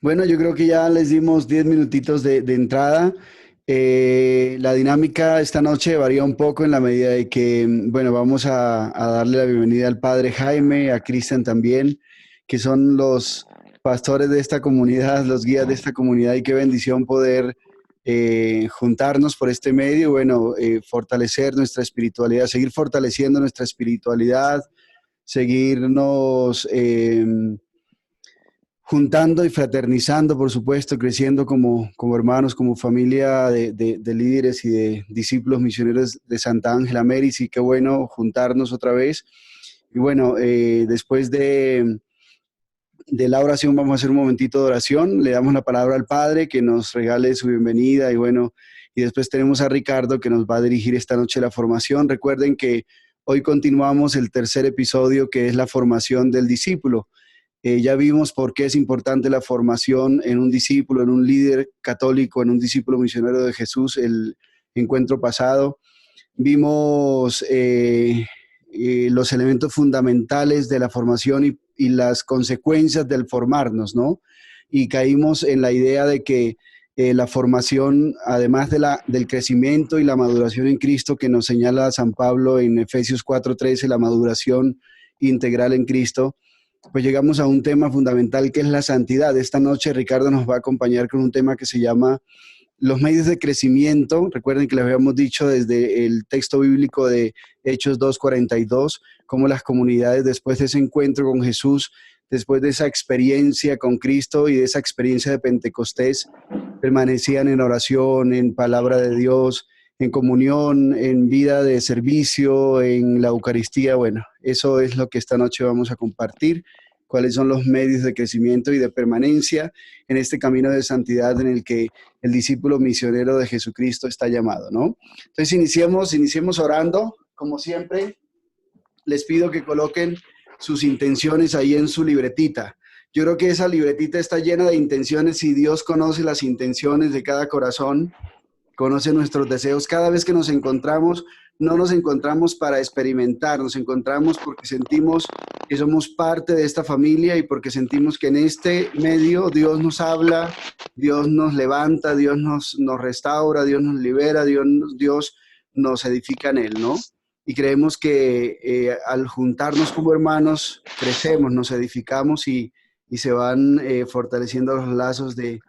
Bueno, yo creo que ya les dimos 10 minutitos de entrada. La dinámica esta noche varía un poco en la medida de que, bueno, vamos a darle la bienvenida al padre Jaime, a Cristian también, que son los pastores de esta comunidad, los guías de esta comunidad, y qué bendición poder juntarnos por este medio, bueno, fortalecer nuestra espiritualidad, seguir fortaleciendo nuestra espiritualidad, seguirnos juntando y fraternizando, por supuesto, creciendo como hermanos, como familia de líderes y de discípulos misioneros de Santa Ángela Mary. Y qué bueno juntarnos otra vez. Y bueno, después de la oración vamos a hacer un momentito de oración. Le damos la palabra al Padre que nos regale su bienvenida y bueno, y después tenemos a Ricardo que nos va a dirigir esta noche la formación. Recuerden que hoy continuamos el tercer episodio, que es la formación del discípulo. Ya vimos por qué es importante la formación en un discípulo, en un líder católico, en un discípulo misionero de Jesús, el encuentro pasado. Vimos los elementos fundamentales de la formación y las consecuencias del formarnos, ¿no? Y caímos en la idea de que la formación, además del crecimiento y la maduración en Cristo que nos señala San Pablo en Efesios 4:13, la maduración integral en Cristo, pues llegamos a un tema fundamental que es la santidad. Esta noche Ricardo nos va a acompañar con un tema que se llama los medios de crecimiento. Recuerden que les habíamos dicho desde el texto bíblico de Hechos 2:42, cómo las comunidades después de ese encuentro con Jesús, después de esa experiencia con Cristo y de esa experiencia de Pentecostés, permanecían en oración, en palabra de Dios, en comunión, en vida de servicio, en la Eucaristía. Bueno, eso es lo que esta noche vamos a compartir, cuáles son los medios de crecimiento y de permanencia en este camino de santidad en el que el discípulo misionero de Jesucristo está llamado, ¿no? Entonces iniciemos orando, como siempre. Les pido que coloquen sus intenciones ahí en su libretita. Yo creo que esa libretita está llena de intenciones y Dios conoce las intenciones de cada corazón, conoce nuestros deseos. Cada vez que nos encontramos, no nos encontramos para experimentar, nos encontramos porque sentimos que somos parte de esta familia y porque sentimos que en este medio Dios nos habla, Dios nos levanta, Dios nos restaura, Dios nos libera, Dios nos edifica en Él, ¿no? Y creemos que al juntarnos como hermanos, crecemos, nos edificamos y se van fortaleciendo los lazos de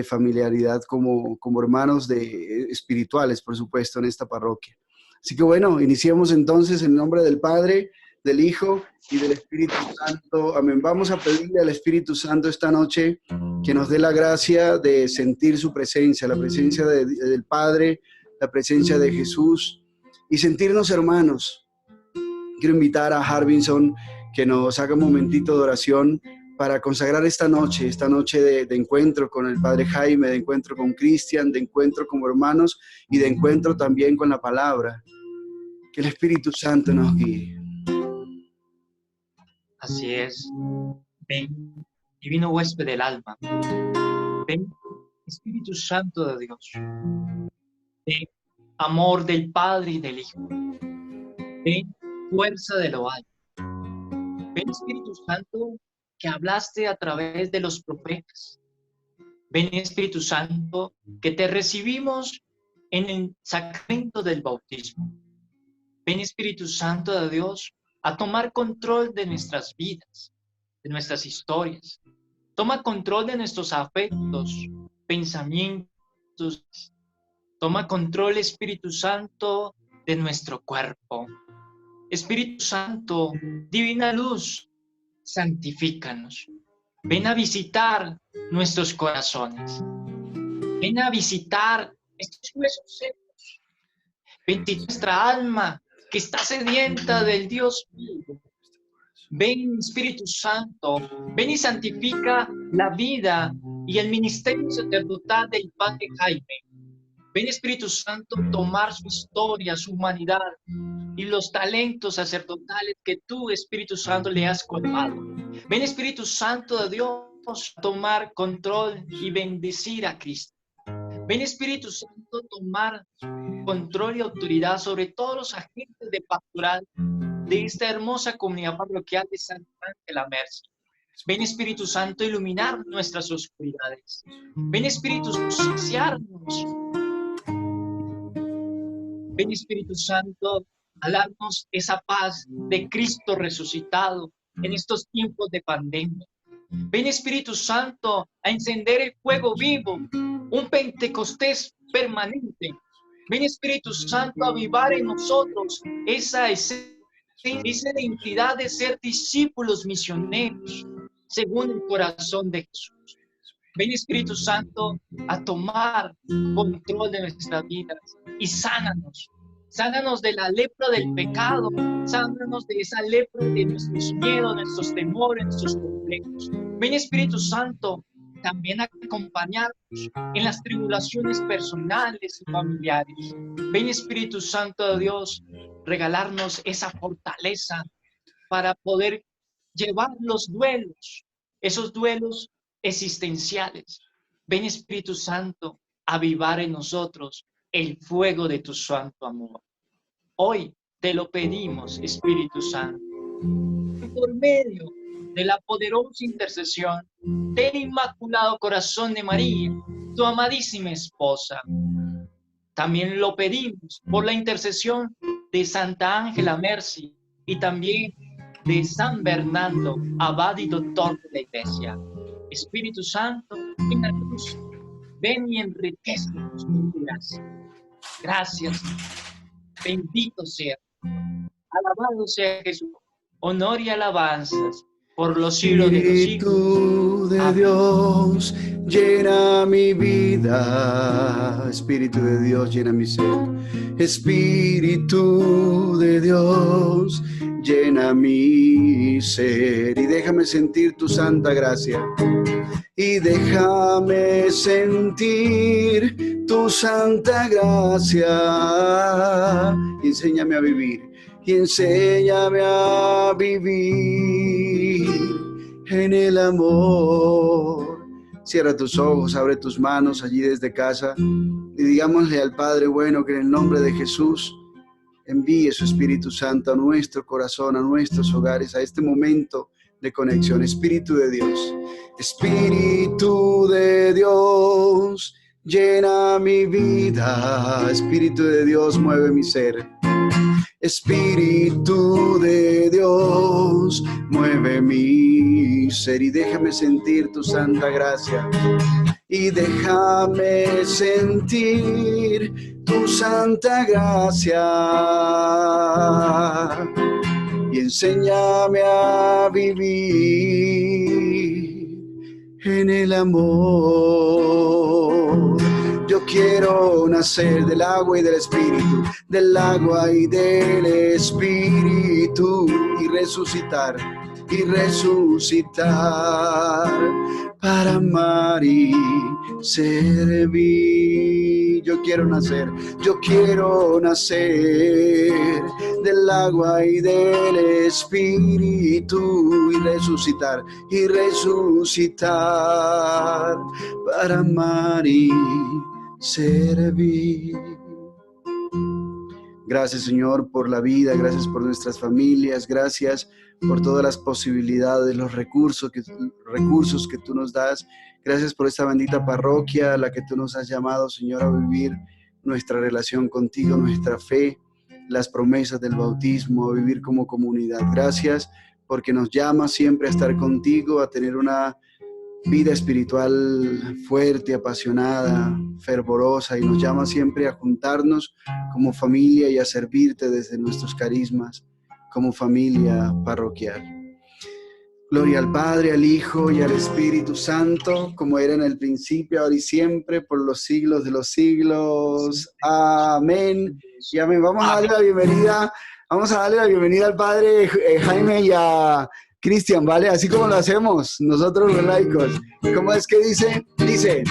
familiaridad como hermanos espirituales, por supuesto, en esta parroquia. Así que bueno, iniciemos entonces en nombre del Padre, del Hijo y del Espíritu Santo. Amén. Vamos a pedirle al Espíritu Santo esta noche que nos dé la gracia de sentir su presencia, la presencia del Padre, la presencia de Jesús y sentirnos hermanos. Quiero invitar a Harbinson que nos haga un momentito de oración para consagrar esta noche de encuentro con el Padre Jaime, de encuentro con Cristian, de encuentro como hermanos y de encuentro también con la palabra. Que el Espíritu Santo nos guíe. Así es. Ven, divino huésped del alma. Ven, Espíritu Santo de Dios. Ven, amor del Padre y del Hijo. Ven, fuerza de lo alto. Ven, Espíritu Santo, que hablaste a través de los profetas. Ven, Espíritu Santo, que te recibimos en el sacramento del bautismo. Ven, Espíritu Santo de Dios, a tomar control de nuestras vidas, de nuestras historias. Toma control de nuestros afectos, pensamientos. Toma control, Espíritu Santo, de nuestro cuerpo. Espíritu Santo, divina luz, santifícanos. Ven a visitar nuestros corazones. Ven a visitar estos huesos secos. Ven a nuestra alma que está sedienta del Dios vivo. Ven, Espíritu Santo, ven y santifica la vida y el ministerio sacerdotal del Padre Jaime. Ven, Espíritu Santo, tomar su historia, su humanidad y los talentos sacerdotales que tú, Espíritu Santo, le has colmado. Ven, Espíritu Santo de Dios, a tomar control y bendecir a Cristo. Ven Espíritu Santo, tomar control y autoridad sobre todos los agentes de pastoral de esta hermosa comunidad parroquial de Santa Ángela Mercy. Ven Espíritu Santo, iluminar nuestras oscuridades. Ven Espíritu Santo, saciarnos. Ven Espíritu Santo, a darnos esa paz de Cristo resucitado en estos tiempos de pandemia. Ven Espíritu Santo, a encender el fuego vivo, un Pentecostés permanente. Ven Espíritu Santo, a avivar en nosotros esa identidad de ser discípulos misioneros, según el corazón de Jesús. Ven Espíritu Santo, a tomar control de nuestras vidas y sánanos. Sánanos de la lepra del pecado, sánanos de esa lepra de nuestros miedos, nuestros temores, nuestros complejos. Ven Espíritu Santo, también a acompañarnos en las tribulaciones personales y familiares. Ven Espíritu Santo de Dios, regalarnos esa fortaleza para poder llevar los duelos, esos duelos existenciales. Ven Espíritu Santo, a avivar en nosotros el fuego de tu santo amor. Hoy te lo pedimos, Espíritu Santo, por medio de la poderosa intercesión del Inmaculado Corazón de María, tu amadísima esposa. También lo pedimos por la intercesión de Santa Ángela Mercy y también de San Bernardo, abad y doctor de la Iglesia. Espíritu Santo, ven a luz, ven y enriquecenos con tu gracia. Gracias, bendito sea, alabado sea Jesús, honor y alabanzas por los siglos de los siglos. Espíritu de Dios, llena mi vida. Espíritu de Dios, llena mi ser. Espíritu de Dios, llena mi ser. Y déjame sentir tu santa gracia. Y déjame sentir tu santa gracia. Enséñame a vivir. Y enséñame a vivir en el amor. Cierra tus ojos, abre tus manos allí desde casa y digámosle al Padre bueno que en el nombre de Jesús envíe su Espíritu Santo a nuestro corazón, a nuestros hogares, a este momento de conexión. Espíritu de Dios, Espíritu de Dios, llena mi vida. Espíritu de Dios, mueve mi ser. Espíritu de Dios, mueve mi ser y déjame sentir tu santa gracia. Y déjame sentir tu santa gracia. Y enséñame a vivir en el amor. Yo quiero nacer del agua y del espíritu, del agua y del espíritu, y resucitar para amar y servir. Yo quiero nacer del agua y del espíritu, y resucitar para amar y servir. Gracias, Señor, por la vida, gracias por nuestras familias, gracias por todas las posibilidades, los recursos que tú nos das. Gracias por esta bendita parroquia a la que tú nos has llamado, Señor, a vivir nuestra relación contigo, nuestra fe, las promesas del bautismo, a vivir como comunidad. Gracias porque nos llamas siempre a estar contigo, a tener una vida espiritual fuerte, apasionada, fervorosa, y nos llama siempre a juntarnos como familia y a servirte desde nuestros carismas como familia parroquial. Gloria al Padre, al Hijo y al Espíritu Santo, como era en el principio, ahora y siempre, por los siglos de los siglos. Amén. Y amén. Vamos a darle la bienvenida al Padre Jaime y a Cristian, ¿vale? Así como lo hacemos nosotros los laicos. ¿Cómo es que dice? Dice,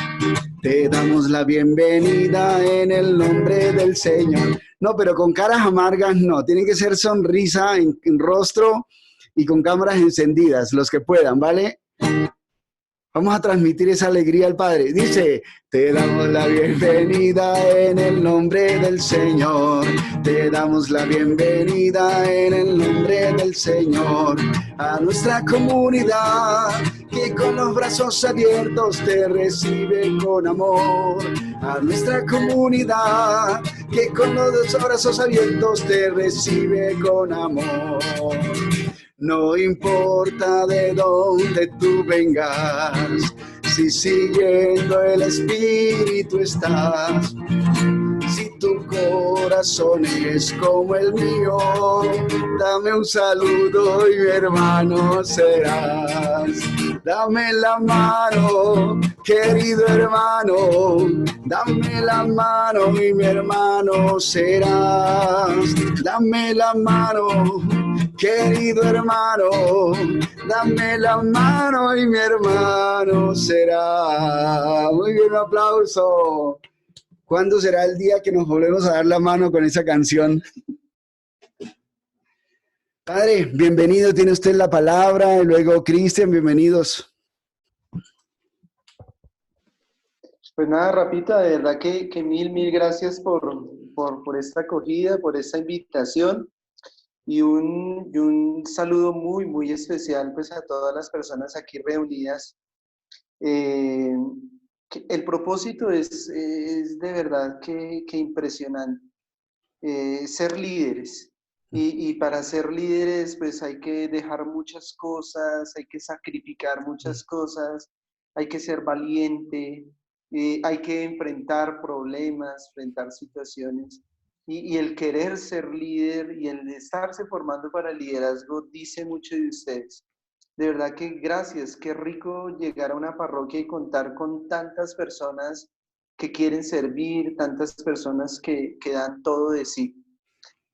te damos la bienvenida en el nombre del Señor. No, pero con caras amargas no. Tiene que ser sonrisa en rostro y con cámaras encendidas, los que puedan, ¿vale? Vamos a transmitir esa alegría al Padre. Dice, te damos la bienvenida en el nombre del Señor. Te damos la bienvenida en el nombre del Señor a nuestra comunidad que con los brazos abiertos te recibe con amor. A nuestra comunidad que con los brazos abiertos te recibe con amor. No importa de dónde tú vengas, si siguiendo el Espíritu estás, si tu corazón es como el mío, dame un saludo y mi hermano serás. Dame la mano, querido hermano, dame la mano y mi hermano serás. Dame la mano, querido hermano, dame la mano y mi hermano será. Muy bien, un aplauso. ¿Cuándo será el día que nos volvemos a dar la mano con esa canción? Padre, bienvenido, tiene usted la palabra, y luego Cristian, bienvenidos. Pues nada, Rapita, de verdad que mil gracias por esta acogida, por esta invitación y un saludo muy especial pues a todas las personas aquí reunidas. El propósito es de verdad que impresionante, ser líderes. Y para ser líderes pues hay que dejar muchas cosas, hay que sacrificar muchas cosas, hay que ser valiente, hay que enfrentar problemas, enfrentar situaciones. Y el querer ser líder y el estarse formando para el liderazgo dice mucho de ustedes. De verdad que gracias, qué rico llegar a una parroquia y contar con tantas personas que quieren servir, tantas personas que dan todo de sí.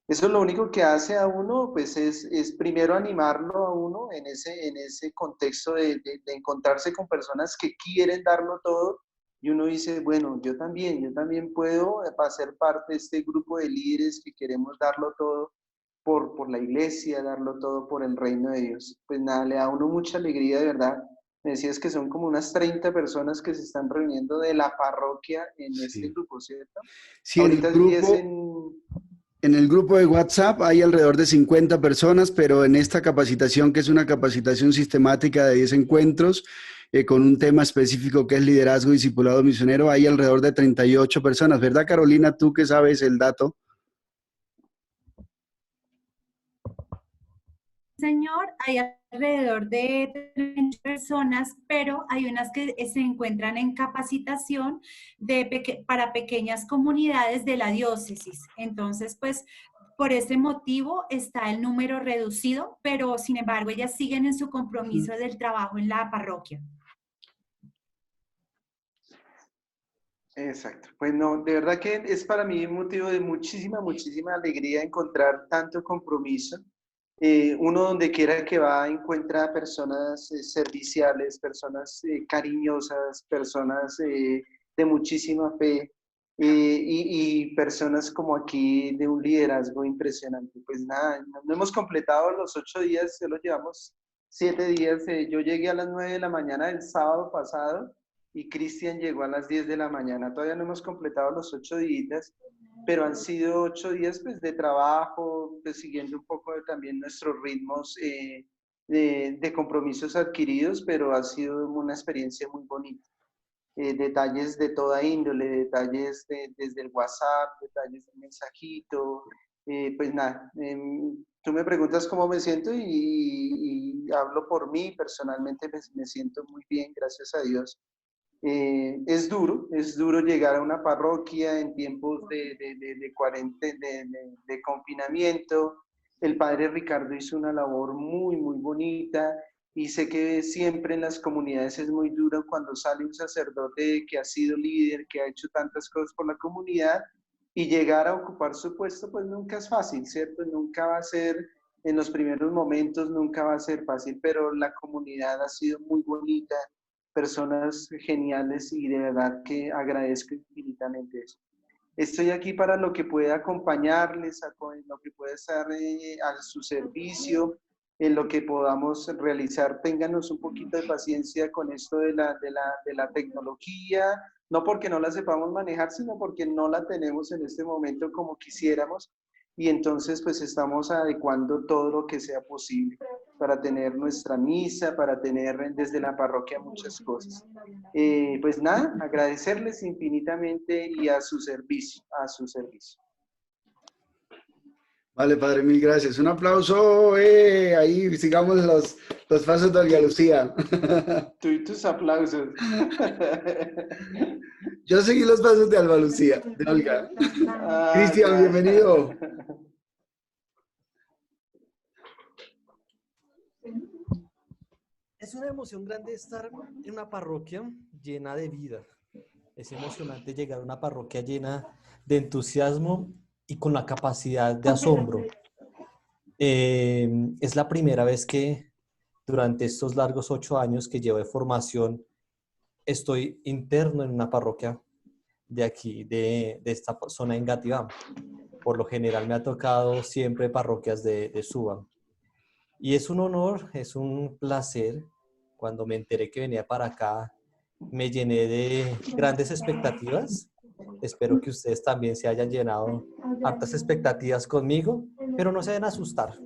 Eso es lo único que hace a uno, pues es primero animarlo a uno en ese contexto de encontrarse con personas que quieren darlo todo y uno dice, bueno, yo también puedo hacer parte de este grupo de líderes que queremos darlo todo por la iglesia, darlo todo por el reino de Dios. Pues nada, le da a uno mucha alegría, de verdad. Me decías que son como unas 30 personas que se están reuniendo de la parroquia en este grupo, ¿cierto? Sí, Ahorita es 10 en el grupo de WhatsApp hay alrededor de 50 personas, pero en esta capacitación, que es una capacitación sistemática de 10 encuentros, con un tema específico que es liderazgo y discipulado misionero, hay alrededor de 38 personas. ¿Verdad, Carolina? Tú que sabes el dato. Señor, hay alrededor de 30 personas, pero hay unas que se encuentran en capacitación para pequeñas comunidades de la diócesis. Entonces, pues, por ese motivo está el número reducido, pero sin embargo, ellas siguen en su compromiso del trabajo en la parroquia. Exacto. Pues no, de verdad que es para mí un motivo de muchísima alegría encontrar tanto compromiso. Uno donde quiera que va encuentra personas serviciales, personas cariñosas, personas de muchísima fe y personas como aquí de un liderazgo impresionante. Pues nada, no hemos completado los 8 días, solo llevamos 7 días. Yo llegué a las 9 de la mañana del sábado pasado y Cristian llegó a las 10 de la mañana. Todavía no hemos completado los 8 días, pero han sido 8 días pues, de trabajo, pues, siguiendo un poco también nuestros ritmos de compromisos adquiridos, pero ha sido una experiencia muy bonita. Detalles de toda índole, detalles desde el WhatsApp, detalles del mensajito, pues nada, tú me preguntas cómo me siento y hablo por mí, personalmente me siento muy bien, gracias a Dios. Es duro llegar a una parroquia en tiempos de confinamiento. El padre Ricardo hizo una labor muy bonita y sé que siempre en las comunidades es muy duro cuando sale un sacerdote que ha sido líder, que ha hecho tantas cosas por la comunidad y llegar a ocupar su puesto, pues nunca es fácil, ¿cierto? Nunca va a ser, en los primeros momentos nunca va a ser fácil, pero la comunidad ha sido muy bonita, personas geniales y de verdad que agradezco infinitamente eso. Estoy aquí para lo que pueda acompañarles, lo que pueda estar a su servicio. en lo que podamos realizar. Ténganos un poquito de paciencia con esto de la tecnología, no porque no la sepamos manejar, sino porque no la tenemos en este momento como quisiéramos, y entonces pues estamos adecuando todo lo que sea posible para tener nuestra misa, para tener desde la parroquia muchas cosas. Pues nada, agradecerles infinitamente y a su servicio, a su servicio. Vale, padre, mil gracias. Un aplauso, ahí sigamos los pasos de Olga Lucía. Tú y tus aplausos. Yo seguí los pasos de Alba Lucía, de Olga. Ah, Cristian, ya. bienvenido. Es una emoción grande estar en una parroquia llena de vida. Es emocionante llegar a una parroquia llena de entusiasmo y con la capacidad de asombro. Es la primera vez que durante estos largos 8 años que llevo de formación estoy interno en una parroquia de aquí, de esta zona en Gativá. Por lo general me ha tocado siempre parroquias de Suba. Y es un honor, es un placer. Cuando me enteré que venía para acá, me llené de grandes expectativas. Espero que ustedes también se hayan llenado hartas expectativas conmigo, pero no se deben asustar.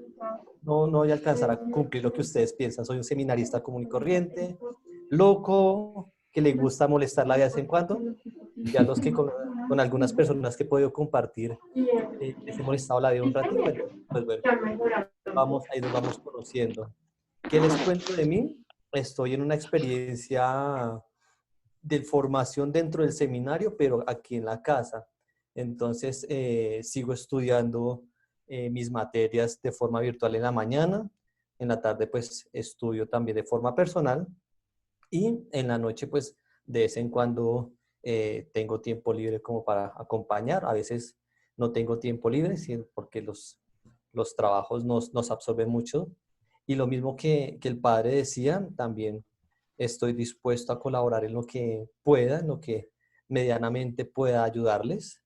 No voy a alcanzar a cumplir lo que ustedes piensan. Soy un seminarista común y corriente, loco, que le gusta molestarla de vez en cuando. Ya los que con algunas personas que he podido compartir, les he molestado la vida un ratico, entonces, pues bueno, ahí nos vamos conociendo. ¿Qué les cuento de mí? Estoy en una experiencia de formación dentro del seminario, pero aquí en la casa. Entonces, sigo estudiando mis materias de forma virtual en la mañana. En la tarde, pues, estudio también de forma personal. Y en la noche, pues, de vez en cuando tengo tiempo libre como para acompañar. A veces no tengo tiempo libre, sino porque los trabajos nos absorben mucho. Y lo mismo que el padre decía, también estoy dispuesto a colaborar en lo que pueda, en lo que medianamente pueda ayudarles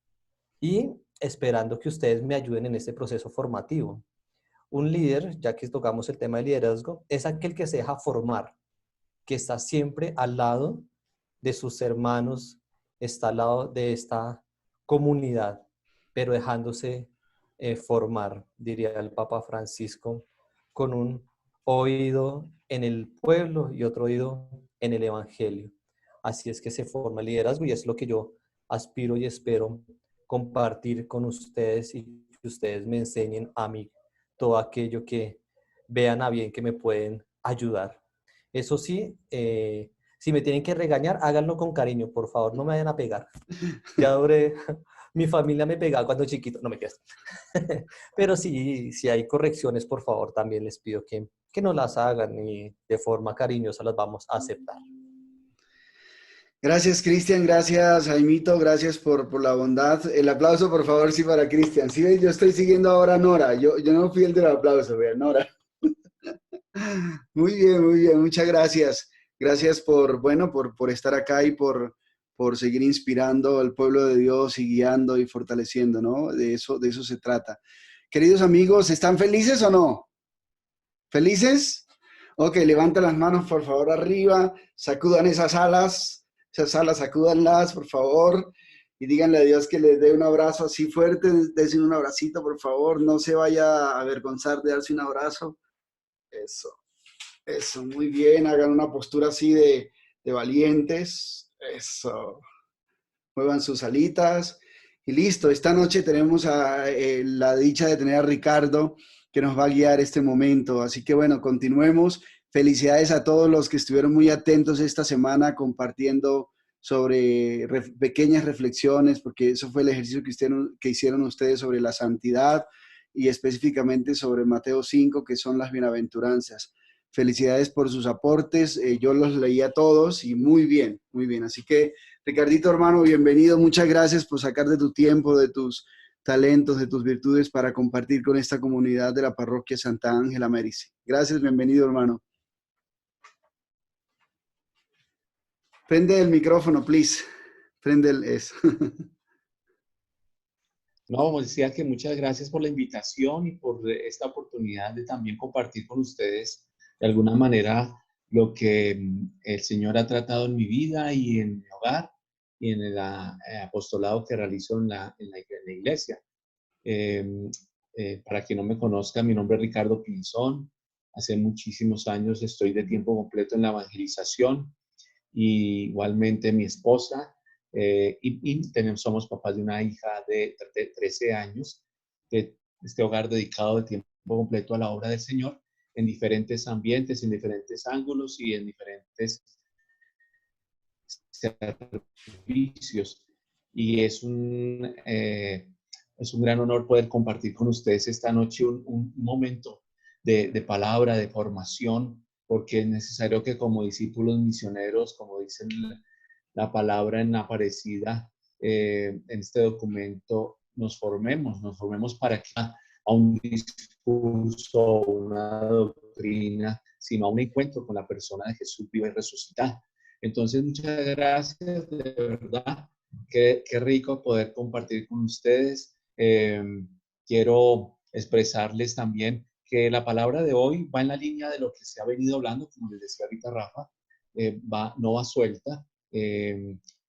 y esperando que ustedes me ayuden en este proceso formativo. Un líder, ya que tocamos el tema de liderazgo, es aquel que se deja formar, que está siempre al lado de sus hermanos, está al lado de esta comunidad, pero dejándose formar, diría el Papa Francisco, con un oído en el pueblo y otro oído en el Evangelio. Así es que se forma el liderazgo y es lo que yo aspiro y espero compartir con ustedes y que ustedes me enseñen a mí todo aquello que vean a bien que me pueden ayudar. Eso sí, si me tienen que regañar, háganlo con cariño, por favor, no me vayan a pegar. Ya duré, mi familia me pegaba cuando chiquito, no me quedas. Pero sí, si hay correcciones, por favor, también les pido que no las hagan y de forma cariñosa las vamos a aceptar. Gracias, Cristian, gracias, Jaimito, gracias por la bondad. El aplauso, por favor, sí, para Cristian. Sí, yo estoy siguiendo ahora a Nora, yo no fui el del aplauso, vean, Nora. Muy bien, muchas gracias. Gracias por estar acá y por seguir inspirando al pueblo de Dios y guiando y fortaleciendo, ¿no? De eso se trata. Queridos amigos, ¿están felices o no? ¿Felices? Ok, levanten las manos, por favor, arriba, sacudan esas alas, sacúdanlas, por favor, y díganle a Dios que les dé un abrazo así fuerte, dense un abracito, por favor, no se vaya a avergonzar de darse un abrazo. Eso, muy bien, hagan una postura así de valientes, eso, muevan sus alitas, y listo, esta noche tenemos la dicha de tener a Ricardo, que nos va a guiar este momento. Así que bueno, continuemos. Felicidades a todos los que estuvieron muy atentos esta semana compartiendo sobre pequeñas reflexiones, porque eso fue el ejercicio que hicieron ustedes sobre la santidad y específicamente sobre Mateo 5, que son las bienaventuranzas. Felicidades por sus aportes. Yo los leí a todos y muy bien, muy bien. Así que, Ricardito, hermano, bienvenido. Muchas gracias por sacar de tu tiempo, de tus talentos, de tus virtudes para compartir con esta comunidad de la parroquia Santa Ángela Mérici. Gracias, bienvenido, hermano. Prende el micrófono, please. Prende eso. No, como decía, que muchas gracias por la invitación y por esta oportunidad de también compartir con ustedes de alguna manera lo que el Señor ha tratado en mi vida y en mi hogar y en el apostolado que realizo en la iglesia. Eh, para quien no me conozca, mi nombre es Ricardo Pinzón. Hace muchísimos años estoy de tiempo completo en la evangelización y igualmente mi esposa somos papás de una hija de 13 años de este hogar dedicado de tiempo completo a la obra del Señor en diferentes ambientes, en diferentes ángulos y en diferentes servicios. Y es un gran honor poder compartir con ustedes esta noche un momento de palabra, de formación, porque es necesario que como discípulos misioneros, como dicen la palabra en Aparecida, en este documento, nos formemos para que a un discurso, una doctrina, sino a un encuentro con la persona de Jesús viva y resucitada. Entonces, muchas gracias, de verdad. Qué rico poder compartir con ustedes. Quiero expresarles también que la palabra de hoy va en la línea de lo que se ha venido hablando, como les decía ahorita Rafa, no va suelta.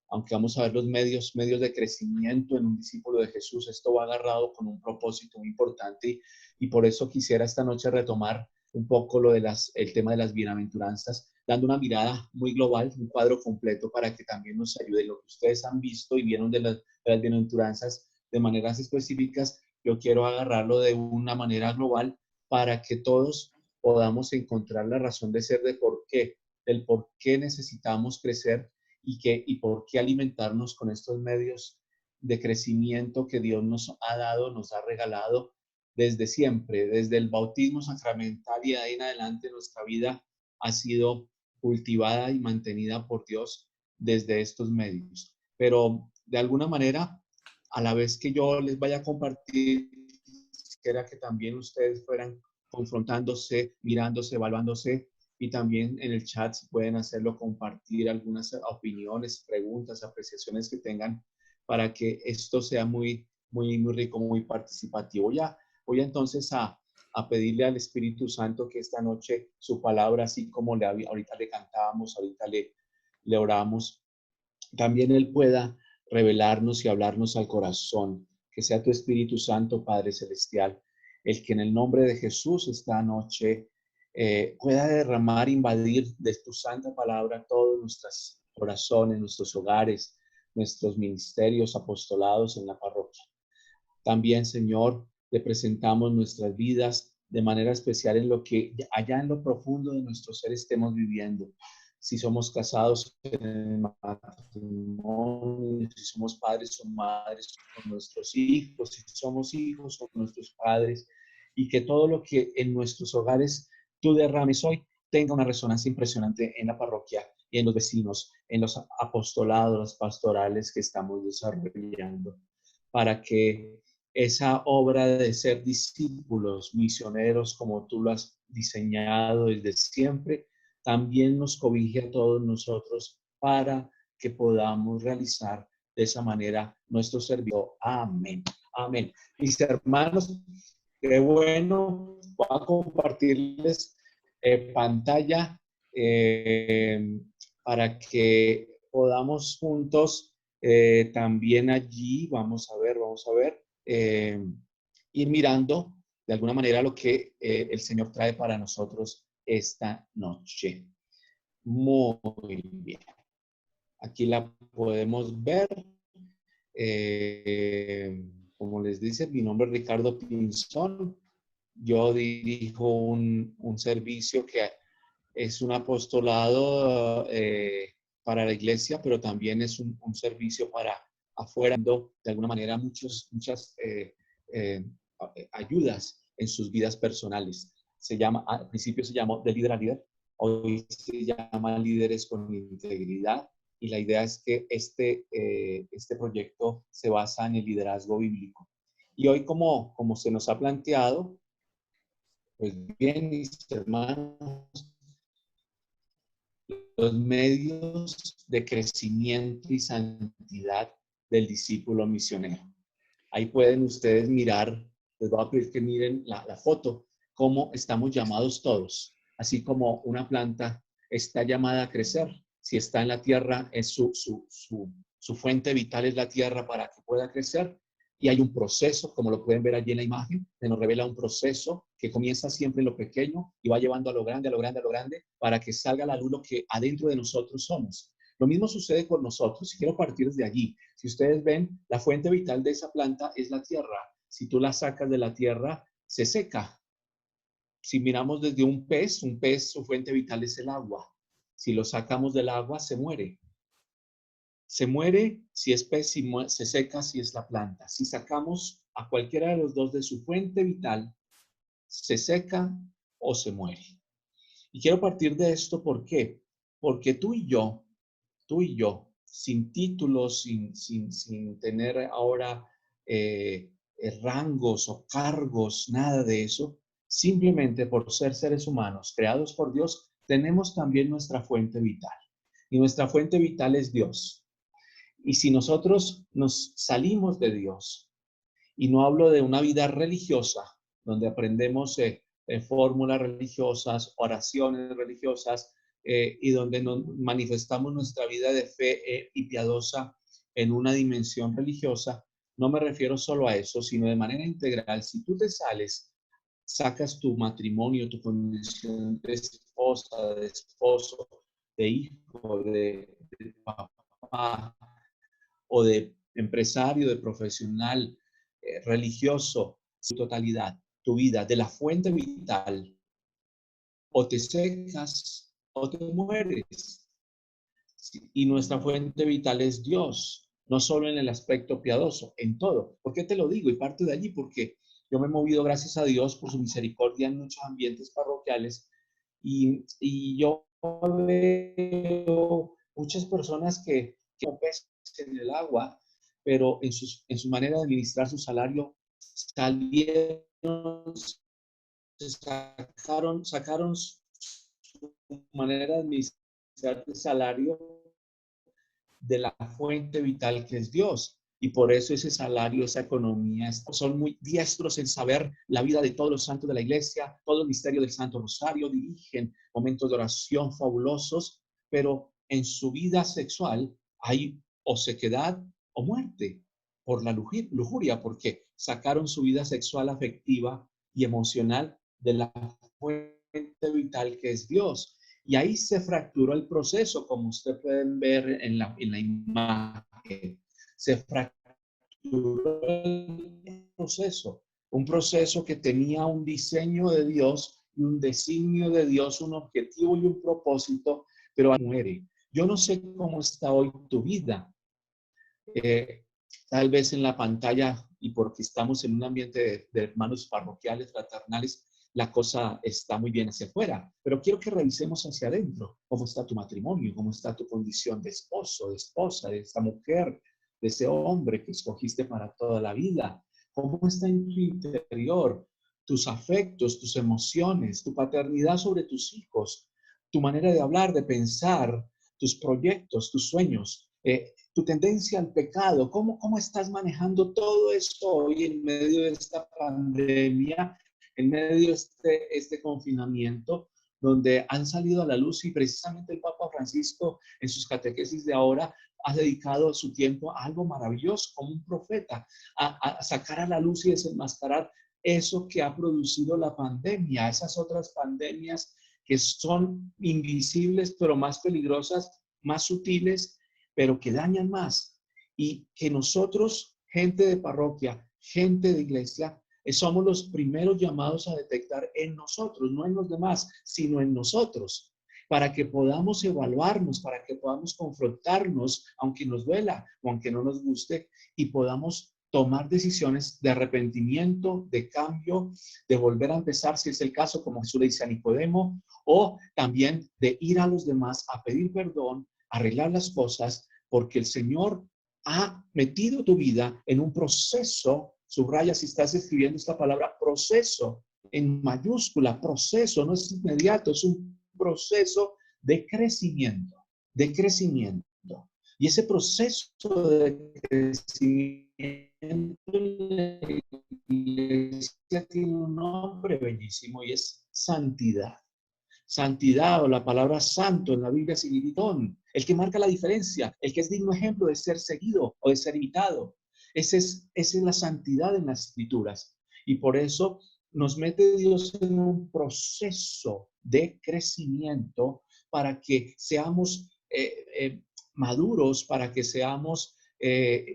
Aunque vamos a ver los medios de crecimiento en un discípulo de Jesús, esto va agarrado con un propósito muy importante y por eso quisiera esta noche retomar un poco el tema de las bienaventuranzas, dando una mirada muy global, un cuadro completo para que también nos ayude. Lo que ustedes han visto y vieron de las bienaventuranzas de maneras específicas, yo quiero agarrarlo de una manera global para que todos podamos encontrar la razón de ser del por qué necesitamos crecer y por qué alimentarnos con estos medios de crecimiento que Dios nos ha dado, nos ha regalado desde siempre, desde el bautismo sacramental y de ahí en adelante nuestra vida ha sido cultivada y mantenida por Dios desde estos medios. Pero de alguna manera, a la vez que yo les vaya a compartir, quisiera que también ustedes fueran confrontándose, mirándose, evaluándose y también en el chat si pueden hacerlo, compartir algunas opiniones, preguntas, apreciaciones que tengan para que esto sea muy, muy, muy rico, muy participativo. Voy entonces a pedirle al Espíritu Santo que esta noche su palabra, así como ahorita le cantábamos, ahorita le oramos, también Él pueda revelarnos y hablarnos al corazón. Que sea tu Espíritu Santo, Padre Celestial, el que en el nombre de Jesús esta noche pueda derramar, invadir de tu santa palabra todos nuestros corazones, nuestros hogares, nuestros ministerios, apostolados en la parroquia. También, Señor, te presentamos nuestras vidas de manera especial en lo que allá en lo profundo de nuestro ser estemos viviendo. Si somos casados en el matrimonio, si somos padres o madres con nuestros hijos, si somos hijos con nuestros padres, y que todo lo que en nuestros hogares tú derrames hoy tenga una resonancia impresionante en la parroquia y en los vecinos, en los apostolados, los pastorales que estamos desarrollando, para que esa obra de ser discípulos, misioneros, como tú lo has diseñado desde siempre, también nos cobije a todos nosotros para que podamos realizar de esa manera nuestro servicio. Amén. Amén. Mis hermanos, qué bueno. Voy a compartirles pantalla para que podamos juntos también allí, vamos a ver, ir mirando de alguna manera lo que el Señor trae para nosotros esta noche. Muy bien. Aquí la podemos ver. Como les dice, mi nombre es Ricardo Pinzón. Yo dirijo un servicio que es un apostolado para la iglesia, pero también es un servicio para afuera, de alguna manera muchas ayudas en sus vidas personales. Al principio se llamó De Líder a Líder, hoy se llama Líderes con Integridad, y la idea es que este proyecto se basa en el liderazgo bíblico. Y hoy, como se nos ha planteado, pues bien, mis hermanos, los medios de crecimiento y santidad del discípulo misionero. Ahí pueden ustedes mirar, les voy a pedir que miren la foto, cómo estamos llamados todos. Así como una planta está llamada a crecer, si está en la tierra, es su fuente vital es la tierra para que pueda crecer. Y hay un proceso, como lo pueden ver allí en la imagen, que nos revela un proceso que comienza siempre en lo pequeño y va llevando a lo grande, a lo grande, a lo grande, para que salga a la luz lo que adentro de nosotros somos. Lo mismo sucede con nosotros y quiero partir desde allí. Si ustedes ven, la fuente vital de esa planta es la tierra. Si tú la sacas de la tierra, se seca. Si miramos desde un pez, su fuente vital es el agua. Si lo sacamos del agua, se muere. Se muere si es pez, se seca si es la planta. Si sacamos a cualquiera de los dos de su fuente vital, se seca o se muere. Y quiero partir de esto, ¿por qué? Porque tú y yo, sin títulos, sin tener ahora rangos o cargos, nada de eso, simplemente por ser seres humanos creados por Dios, tenemos también nuestra fuente vital. Y nuestra fuente vital es Dios. Y si nosotros nos salimos de Dios, y no hablo de una vida religiosa, donde aprendemos fórmulas religiosas, oraciones religiosas, y donde nos manifestamos nuestra vida de fe y piadosa en una dimensión religiosa, no me refiero solo a eso, sino de manera integral. Si tú te sales, sacas tu matrimonio, tu condición de esposa, de esposo, de hijo, de papá, o de empresario, de profesional, religioso, su totalidad, tu vida, de la fuente vital, o te secas o te mueres. Y nuestra fuente vital es Dios, no solo en el aspecto piadoso, en todo. ¿Por qué te lo digo? Y parto de allí porque yo me he movido, gracias a Dios, por su misericordia en muchos ambientes parroquiales y yo veo muchas personas que como peces en el agua, pero en su manera de administrar su salario sacaron su manera de administrar el salario de la fuente vital que es Dios. Y por eso ese salario, esa economía, son muy diestros en saber la vida de todos los santos de la iglesia, todo el misterio del Santo Rosario, dirigen momentos de oración fabulosos, pero en su vida sexual hay o sequedad o muerte por la lujuria, porque sacaron su vida sexual, afectiva y emocional de la fuente vital que es Dios. Y ahí se fracturó el proceso, como ustedes pueden ver en la imagen. Se fracturó el proceso, un proceso que tenía un diseño de Dios y un designio de Dios, un objetivo y un propósito, pero muere. Yo no sé cómo está hoy tu vida. Tal vez en la pantalla, y porque estamos en un ambiente de hermanos parroquiales, fraternales, la cosa está muy bien hacia afuera, pero quiero que revisemos hacia adentro. ¿Cómo está tu matrimonio? ¿Cómo está tu condición de esposo, de esposa, de esta mujer, de ese hombre que escogiste para toda la vida? ¿Cómo está en tu interior tus afectos, tus emociones, tu paternidad sobre tus hijos, tu manera de hablar, de pensar, tus proyectos, tus sueños, tu tendencia al pecado? ¿Cómo estás manejando todo esto hoy en medio de esta pandemia, en medio de este confinamiento, donde han salido a la luz? Y precisamente el Papa Francisco, en sus catequesis de ahora, ha dedicado su tiempo a algo maravilloso, como un profeta, a sacar a la luz y desenmascarar eso que ha producido la pandemia, esas otras pandemias que son invisibles, pero más peligrosas, más sutiles, pero que dañan más. Y que nosotros, gente de parroquia, gente de iglesia, somos los primeros llamados a detectar en nosotros, no en los demás, sino en nosotros, para que podamos evaluarnos, para que podamos confrontarnos, aunque nos duela o aunque no nos guste, y podamos tomar decisiones de arrepentimiento, de cambio, de volver a empezar, si es el caso, como Jesús le dice a Nicodemo, o también de ir a los demás a pedir perdón, arreglar las cosas, porque el Señor ha metido tu vida en un proceso. Subraya si estás escribiendo esta palabra, proceso, en mayúscula, proceso, no es inmediato, es un proceso de crecimiento, de crecimiento. Y ese proceso de crecimiento la iglesia tiene un nombre bellísimo y es santidad. Santidad, o la palabra santo en la Biblia significa el que marca la diferencia, el que es digno ejemplo de ser seguido o de ser imitado. Esa es la santidad en las Escrituras. Y por eso nos mete Dios en un proceso de crecimiento para que seamos maduros, para que seamos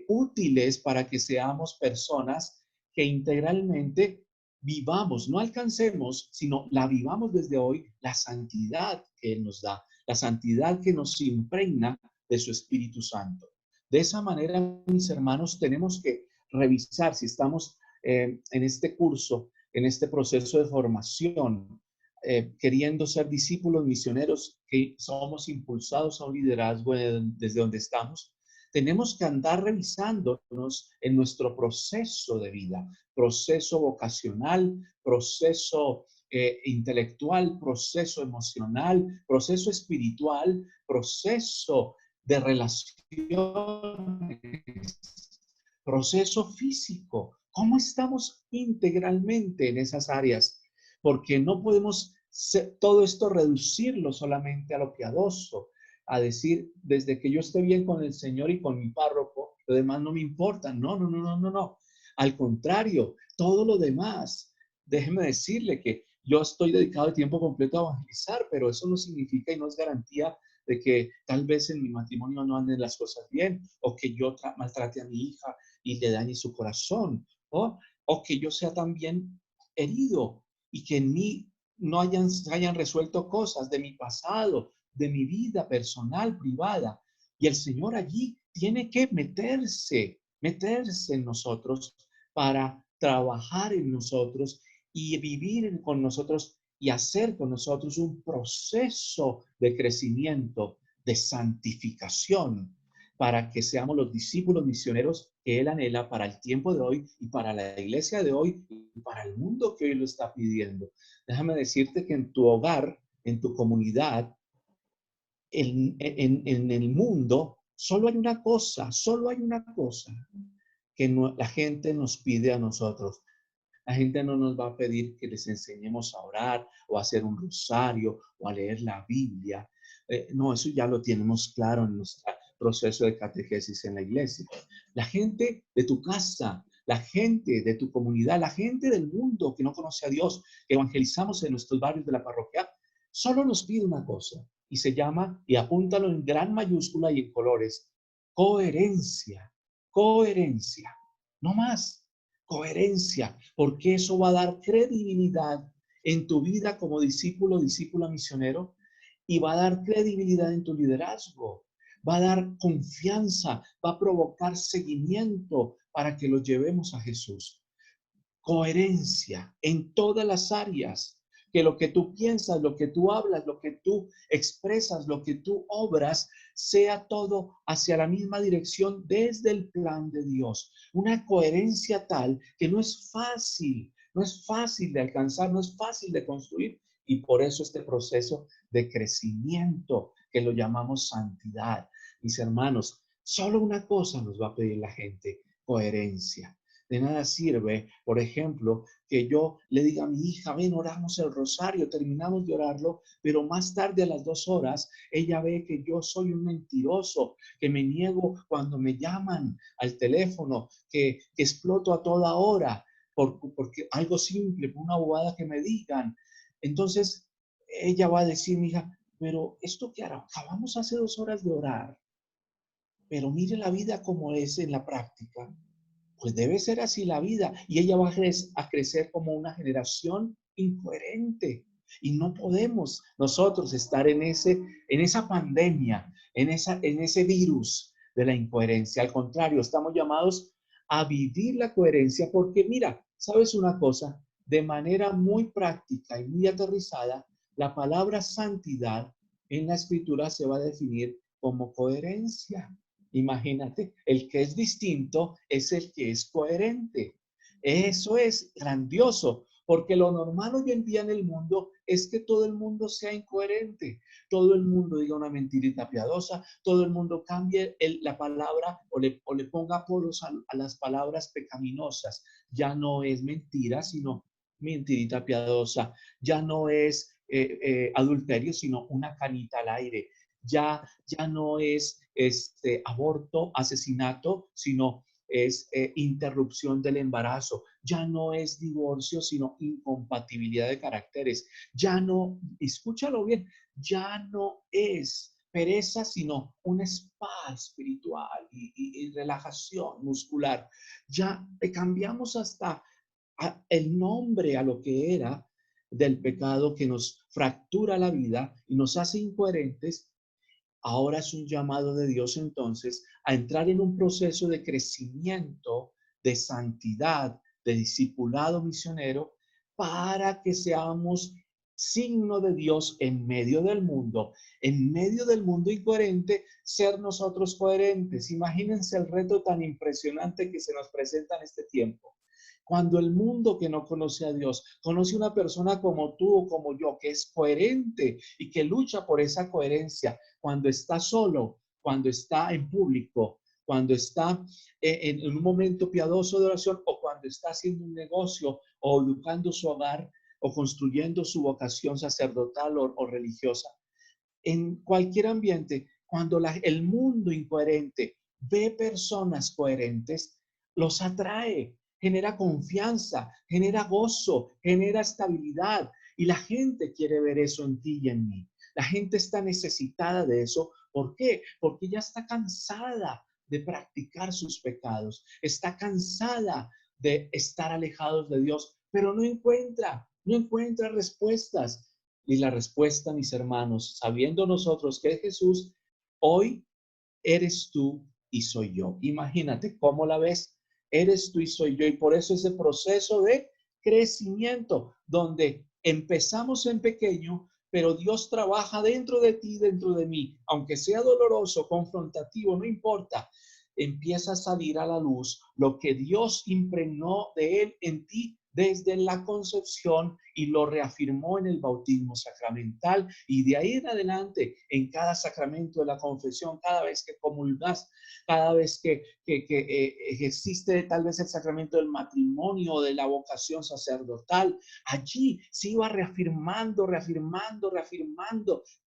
útiles, para que seamos personas que integralmente vivamos, no alcancemos, sino la vivamos desde hoy, la santidad que Él nos da, la santidad que nos impregna de su Espíritu Santo. De esa manera, mis hermanos, tenemos que revisar si estamos en este curso, en este proceso de formación, queriendo ser discípulos misioneros, que somos impulsados a un liderazgo desde donde estamos. Tenemos que andar revisándonos en nuestro proceso de vida, proceso vocacional, proceso intelectual, proceso emocional, proceso espiritual, proceso de relaciones, proceso físico. ¿Cómo estamos integralmente en esas áreas? Porque no podemos todo esto reducirlo solamente a lo piadoso, a decir, desde que yo esté bien con el Señor y con mi párroco, lo demás no me importa. No, no, no, no, no, no. Al contrario, todo lo demás, déjeme decirle que yo estoy dedicado de tiempo completo a evangelizar, pero eso no significa y no es garantía de que tal vez en mi matrimonio no anden las cosas bien, o que yo maltrate a mi hija y le dañe su corazón, o que yo sea también herido y que en mí no hayan resuelto cosas de mi pasado, de mi vida personal, privada. Y el Señor allí tiene que meterse en nosotros para trabajar en nosotros y vivir con nosotros y hacer con nosotros un proceso de crecimiento, de santificación, para que seamos los discípulos misioneros que Él anhela para el tiempo de hoy y para la iglesia de hoy y para el mundo que hoy lo está pidiendo. Déjame decirte que en tu hogar, en tu comunidad, en el mundo, solo hay una cosa que la gente nos pide a nosotros. La gente no nos va a pedir que les enseñemos a orar o a hacer un rosario o a leer la Biblia. No, eso ya lo tenemos claro en nuestro proceso de catequesis en la iglesia. La gente de tu casa, la gente de tu comunidad, la gente del mundo que no conoce a Dios, que evangelizamos en nuestros barrios de la parroquia, solo nos pide una cosa y se llama, y apúntalo en gran mayúscula y en colores, coherencia, coherencia, no más. Coherencia, porque eso va a dar credibilidad en tu vida como discípulo, discípula misionero, y va a dar credibilidad en tu liderazgo, va a dar confianza, va a provocar seguimiento para que lo llevemos a Jesús. Coherencia en todas las áreas, que lo que tú piensas, lo que tú hablas, lo que tú expresas, lo que tú obras, sea todo hacia la misma dirección desde el plan de Dios. Una coherencia tal que no es fácil de alcanzar, no es fácil de construir, y por eso este proceso de crecimiento que lo llamamos santidad. Mis hermanos, solo una cosa nos va a pedir la gente: coherencia. De nada sirve, por ejemplo, que yo le diga a mi hija, ven, oramos el rosario, terminamos de orarlo, pero más tarde a las 2 horas, ella ve que yo soy un mentiroso, que me niego cuando me llaman al teléfono, que exploto a toda hora, porque algo simple, por una bobada que me digan. Entonces, ella va a decir, mi hija, pero esto que acabamos hace 2 horas de orar, pero mire la vida como es en la práctica. Pues debe ser así la vida, y ella va a crecer como una generación incoherente, y no podemos nosotros estar en esa pandemia, en ese virus de la incoherencia. Al contrario, estamos llamados a vivir la coherencia, porque mira, ¿sabes una cosa? De manera muy práctica y muy aterrizada, la palabra santidad en la Escritura se va a definir como coherencia. Imagínate, el que es distinto es el que es coherente. Eso es grandioso, Porque lo normal hoy en día en el mundo es que todo el mundo sea incoherente, todo el mundo diga una mentirita piadosa, todo el mundo cambie la palabra o le ponga apodos a las palabras pecaminosas. Ya no es mentira, sino mentirita piadosa. Ya no es adulterio, sino una canita al aire. Ya no es aborto, asesinato, sino es interrupción del embarazo. Ya no es divorcio, sino incompatibilidad de caracteres. Ya no, escúchalo bien, ya no es pereza, sino un spa espiritual y relajación muscular. Ya cambiamos hasta el nombre a lo que era del pecado que nos fractura la vida y nos hace incoherentes. Ahora es un llamado de Dios entonces a entrar en un proceso de crecimiento, de santidad, de discipulado misionero, para que seamos signo de Dios en medio del mundo incoherente, ser nosotros coherentes. Imagínense el reto tan impresionante que se nos presenta en este tiempo. Cuando el mundo que no conoce a Dios conoce una persona como tú o como yo, que es coherente y que lucha por esa coherencia, cuando está solo, cuando está en público, cuando está en un momento piadoso de oración o cuando está haciendo un negocio o educando su hogar o construyendo su vocación sacerdotal o religiosa, en cualquier ambiente, cuando el mundo incoherente ve personas coherentes, los atrae, genera confianza, genera gozo, genera estabilidad. Y la gente quiere ver eso en ti y en mí. La gente está necesitada de eso. ¿Por qué? Porque ya está cansada de practicar sus pecados. Está cansada de estar alejados de Dios, pero no encuentra respuestas. Y la respuesta, mis hermanos, sabiendo nosotros que es Jesús, hoy eres tú y soy yo. Imagínate cómo la ves. Eres tú y soy yo. Y por eso ese proceso de crecimiento, donde empezamos en pequeño, pero Dios trabaja dentro de ti, dentro de mí. Aunque sea doloroso, confrontativo, no importa. Empieza a salir a la luz lo que Dios impregnó de Él en ti desde la concepción y lo reafirmó en el bautismo sacramental, y de ahí en adelante en cada sacramento de la confesión, cada vez que comulgas, cada vez que existe tal vez el sacramento del matrimonio o de la vocación sacerdotal, allí se iba reafirmando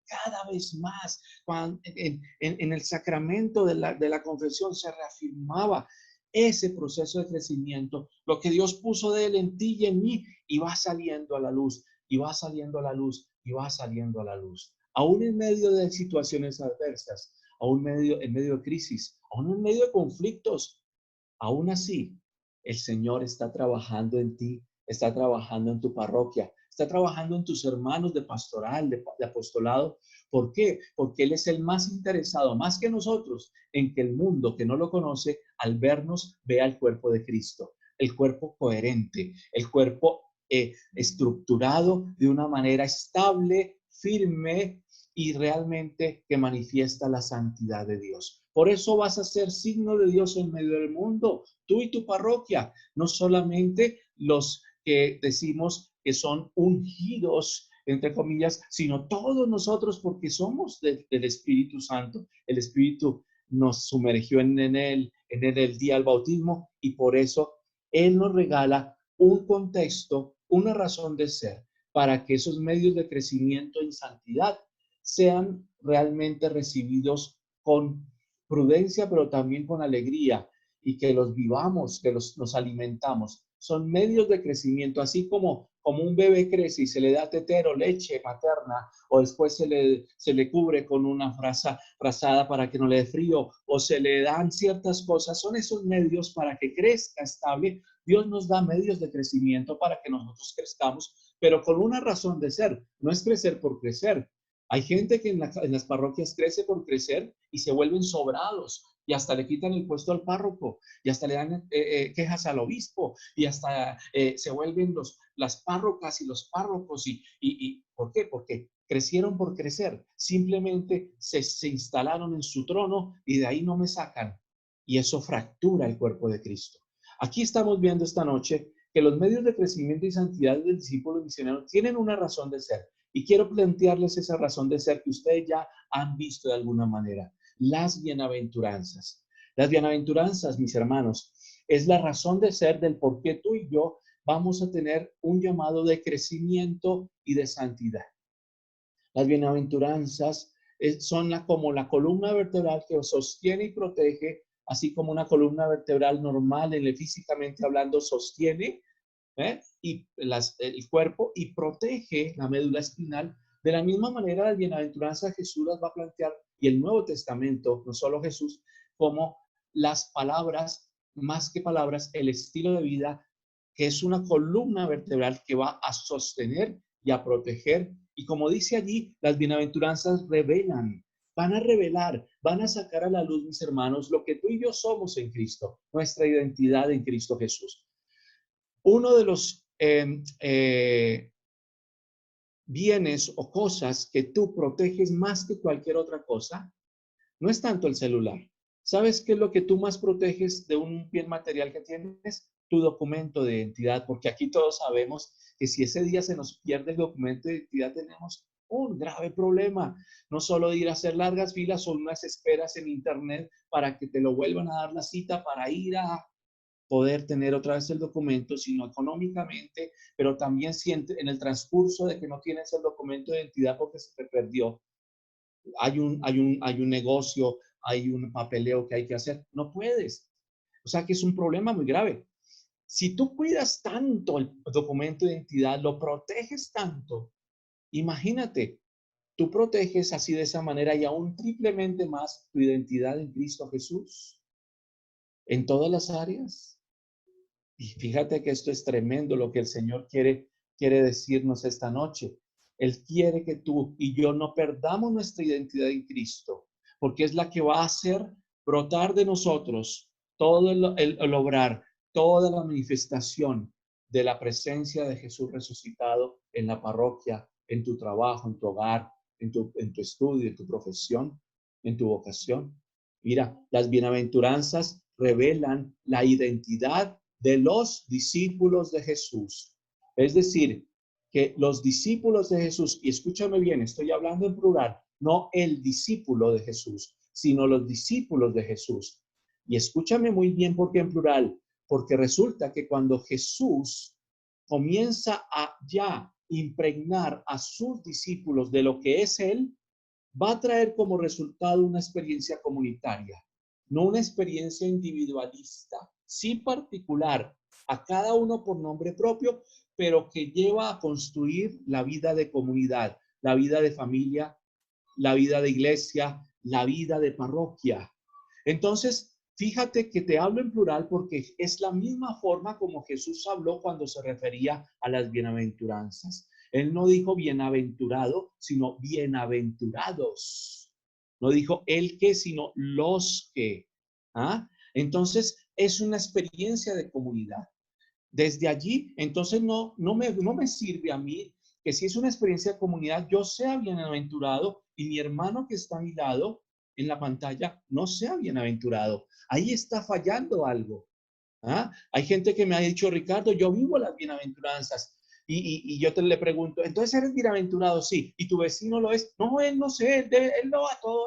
cada vez más. Cuando en el sacramento de la confesión se reafirmaba ese proceso de crecimiento, lo que Dios puso de Él en ti y en mí, y va saliendo a la luz, y va saliendo a la luz, y va saliendo a la luz. Aún en medio de situaciones adversas, aún en medio de crisis, aún en medio de conflictos, aún así, el Señor está trabajando en ti, está trabajando en tu parroquia, está trabajando en tus hermanos de pastoral, de apostolado. ¿Por qué? Porque Él es el más interesado, más que nosotros, en que el mundo que no lo conoce, al vernos, vea el cuerpo de Cristo, el cuerpo coherente, el cuerpo estructurado de una manera estable, firme y realmente que manifiesta la santidad de Dios. Por eso vas a ser signo de Dios en medio del mundo, tú y tu parroquia, no solamente los que decimos que son ungidos, entre comillas, sino todos nosotros, porque somos del Espíritu Santo. El Espíritu nos sumergió en él el día del bautismo, y por eso Él nos regala un contexto, una razón de ser, para que esos medios de crecimiento en santidad sean realmente recibidos con prudencia, pero también con alegría, y que los vivamos, que nos alimentamos. Son medios de crecimiento, así como un bebé crece y se le da tetero, leche materna, o después se le cubre con una frazada para que no le dé frío, o se le dan ciertas cosas. Son esos medios para que crezca estable. Dios nos da medios de crecimiento para que nosotros crezcamos, pero con una razón de ser. No es crecer por crecer. Hay gente que en las parroquias crece por crecer y se vuelven sobrados, y hasta le quitan el puesto al párroco, y hasta le dan quejas al obispo, y hasta se vuelven las párrocas y los párrocos. ¿Y por qué? Porque crecieron por crecer. Simplemente se instalaron en su trono y de ahí no me sacan. Y eso fractura el cuerpo de Cristo. Aquí estamos viendo esta noche que los medios de crecimiento y santidad del discípulo misionero tienen una razón de ser. Y quiero plantearles esa razón de ser que ustedes ya han visto de alguna manera. Las bienaventuranzas. Las bienaventuranzas, mis hermanos, es la razón de ser del por qué tú y yo vamos a tener un llamado de crecimiento y de santidad. Las bienaventuranzas son como la columna vertebral que sostiene y protege, así como una columna vertebral normal, físicamente hablando, sostiene y el cuerpo y protege la médula espinal. De la misma manera, las bienaventuranzas Jesús las va a plantear, y el Nuevo Testamento, no solo Jesús, como las palabras, más que palabras, el estilo de vida, que es una columna vertebral que va a sostener y a proteger. Y como dice allí, las bienaventuranzas revelan, van a revelar, van a sacar a la luz, mis hermanos, lo que tú y yo somos en Cristo, nuestra identidad en Cristo Jesús. Uno de los bienes o cosas que tú proteges más que cualquier otra cosa, no es tanto el celular. ¿Sabes qué es lo que tú más proteges de un bien material que tienes? Tu documento de identidad, porque aquí todos sabemos que si ese día se nos pierde el documento de identidad, tenemos un grave problema. No solo ir a hacer largas filas o unas esperas en internet para que te lo vuelvan a dar la cita para ir a poder tener otra vez el documento, sino económicamente, pero también si en el transcurso de que no tienes el documento de identidad porque se te perdió, hay un negocio, hay un papeleo que hay que hacer, no puedes. O sea que es un problema muy grave. Si tú cuidas tanto el documento de identidad, lo proteges tanto, imagínate, tú proteges así de esa manera y aún triplemente más tu identidad en Cristo Jesús, en todas las áreas. Y fíjate que esto es tremendo lo que el Señor quiere decirnos esta noche. Él quiere que tú y yo no perdamos nuestra identidad en Cristo, porque es la que va a hacer brotar de nosotros todo el obrar, toda la manifestación de la presencia de Jesús resucitado en la parroquia, en tu trabajo, en tu hogar, en tu estudio, en tu profesión, en tu vocación. Mira, las bienaventuranzas revelan la identidad de los discípulos de Jesús. Es decir, que los discípulos de Jesús, y escúchame bien, estoy hablando en plural, no el discípulo de Jesús, sino los discípulos de Jesús. Y escúchame muy bien porque en plural, porque resulta que cuando Jesús comienza a ya impregnar a sus discípulos de lo que es Él, va a traer como resultado una experiencia comunitaria, no una experiencia individualista, sí particular, a cada uno por nombre propio, pero que lleva a construir la vida de comunidad, la vida de familia, la vida de iglesia, la vida de parroquia. Entonces, fíjate que te hablo en plural porque es la misma forma como Jesús habló cuando se refería a las bienaventuranzas. Él no dijo bienaventurado, sino bienaventurados. No dijo el que, sino los que. ¿Ah? Entonces, es una experiencia de comunidad. Desde allí, entonces no me sirve a mí que si es una experiencia de comunidad, yo sea bienaventurado y mi hermano que está a mi lado en la pantalla no sea bienaventurado. Ahí está fallando algo. ¿Ah? Hay gente que me ha dicho, Ricardo, yo vivo las bienaventuranzas. Y yo le pregunto, entonces eres bienaventurado, sí, y tu vecino lo es. No, él no sé, él no a todo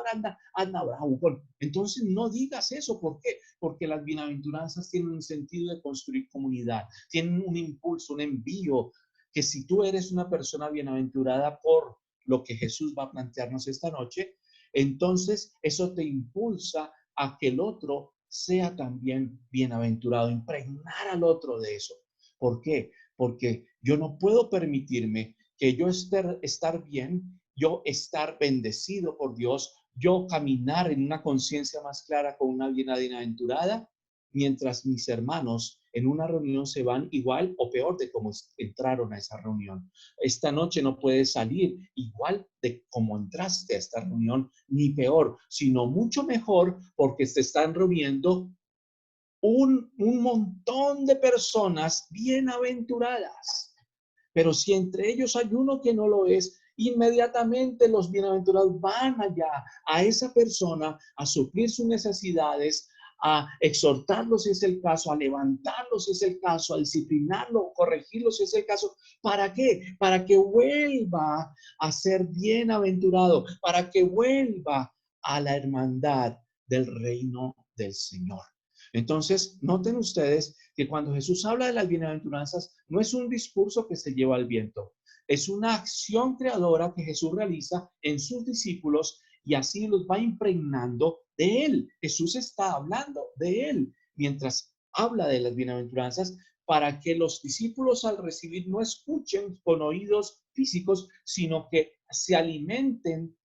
anda bravo. Entonces no digas eso. ¿Por qué? Porque las bienaventuranzas tienen un sentido de construir comunidad, tienen un impulso, un envío, que si tú eres una persona bienaventurada por lo que Jesús va a plantearnos esta noche, entonces eso te impulsa a que el otro sea también bienaventurado, impregnar al otro de eso. ¿Por qué? Porque yo no puedo permitirme que yo estar bien, yo estar bendecido por Dios, yo caminar en una conciencia más clara con una bienaventurada, mientras mis hermanos en una reunión se van igual o peor de cómo entraron a esa reunión. Esta noche no puedes salir igual de cómo entraste a esta reunión, ni peor, sino mucho mejor, porque se están reuniendo un montón de personas bienaventuradas. Pero si entre ellos hay uno que no lo es, inmediatamente los bienaventurados van allá a esa persona a suplir sus necesidades, a exhortarlo si es el caso, a levantarlo si es el caso, a disciplinarlo, corregirlo si es el caso. ¿Para qué? Para que vuelva a ser bienaventurado, para que vuelva a la hermandad del reino del Señor. Entonces, noten ustedes que cuando Jesús habla de las bienaventuranzas, no es un discurso que se lleva al viento, es una acción creadora que Jesús realiza en sus discípulos y así los va impregnando de Él. Jesús está hablando de Él mientras habla de las bienaventuranzas para que los discípulos al recibir no escuchen con oídos físicos, sino que se alimenten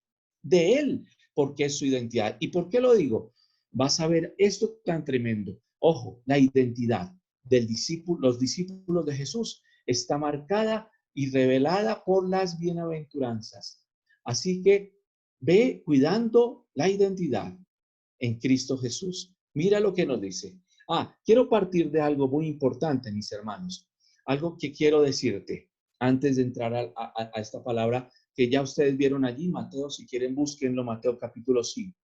de Él, porque es su identidad. ¿Y por qué lo digo? Vas a ver esto tan tremendo. Ojo, la identidad del discípulo, los discípulos de Jesús está marcada y revelada por las bienaventuranzas. Así que ve cuidando la identidad en Cristo Jesús. Mira lo que nos dice. Quiero partir de algo muy importante, mis hermanos. Algo que quiero decirte antes de entrar a esta palabra que ya ustedes vieron allí, Mateo, si quieren búsquenlo, Mateo capítulo 5.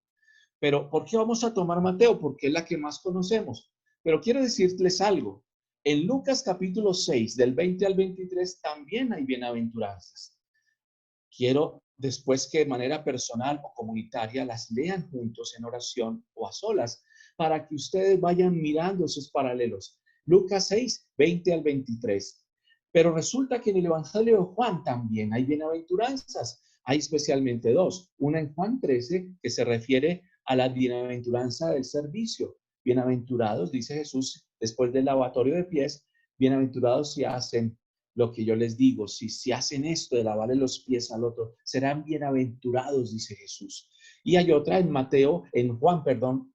Pero ¿por qué vamos a tomar Mateo? Porque es la que más conocemos. Pero quiero decirles algo. En Lucas capítulo 6, del 20 al 23, también hay bienaventuranzas. Quiero después que de manera personal o comunitaria las lean juntos en oración o a solas, para que ustedes vayan mirando esos paralelos. Lucas 6, 20 al 23. Pero resulta que en el Evangelio de Juan también hay bienaventuranzas. Hay especialmente dos. Una en Juan 13, que se refiere a la bienaventuranza del servicio. Bienaventurados, dice Jesús, después del lavatorio de pies, bienaventurados si hacen lo que yo les digo, si hacen esto de lavarle los pies al otro, serán bienaventurados, dice Jesús. Y hay otra en Juan,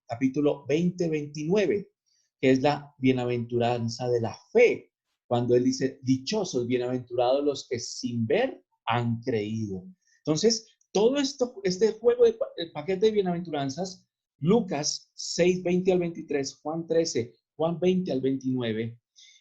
capítulo 20, 29, que es la bienaventuranza de la fe, cuando él dice, dichosos, bienaventurados los que sin ver han creído. Entonces, todo esto, este juego el paquete de bienaventuranzas, Lucas 6, 20 al 23, Juan 13, Juan 20 al 29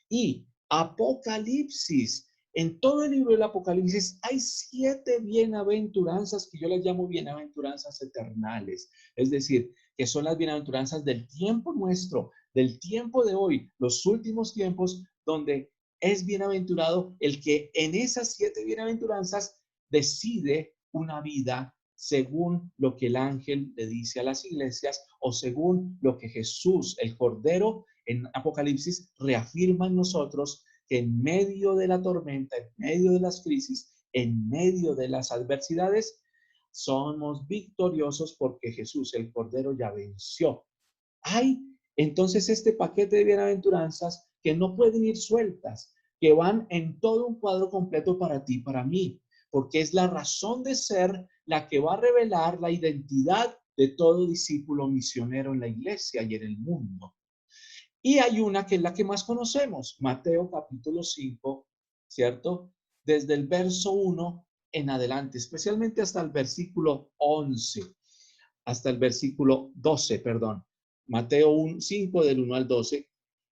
y Apocalipsis. En todo el libro del Apocalipsis hay 7 bienaventuranzas que yo les llamo bienaventuranzas eternales. Es decir, que son las bienaventuranzas del tiempo nuestro, del tiempo de hoy, los últimos tiempos, donde es bienaventurado el que en esas 7 bienaventuranzas decide una vida según lo que el ángel le dice a las iglesias o según lo que Jesús, el Cordero, en Apocalipsis reafirma en nosotros que en medio de la tormenta, en medio de las crisis, en medio de las adversidades, somos victoriosos porque Jesús, el Cordero, ya venció. Hay entonces este paquete de bienaventuranzas que no pueden ir sueltas, que van en todo un cuadro completo para ti, para mí, porque es la razón de ser la que va a revelar la identidad de todo discípulo misionero en la iglesia y en el mundo. Y hay una que es la que más conocemos, Mateo capítulo 5, ¿cierto? Desde el verso 1 en adelante, especialmente hasta el versículo 11, hasta el versículo 12, perdón. Mateo 5 del 1 al 12.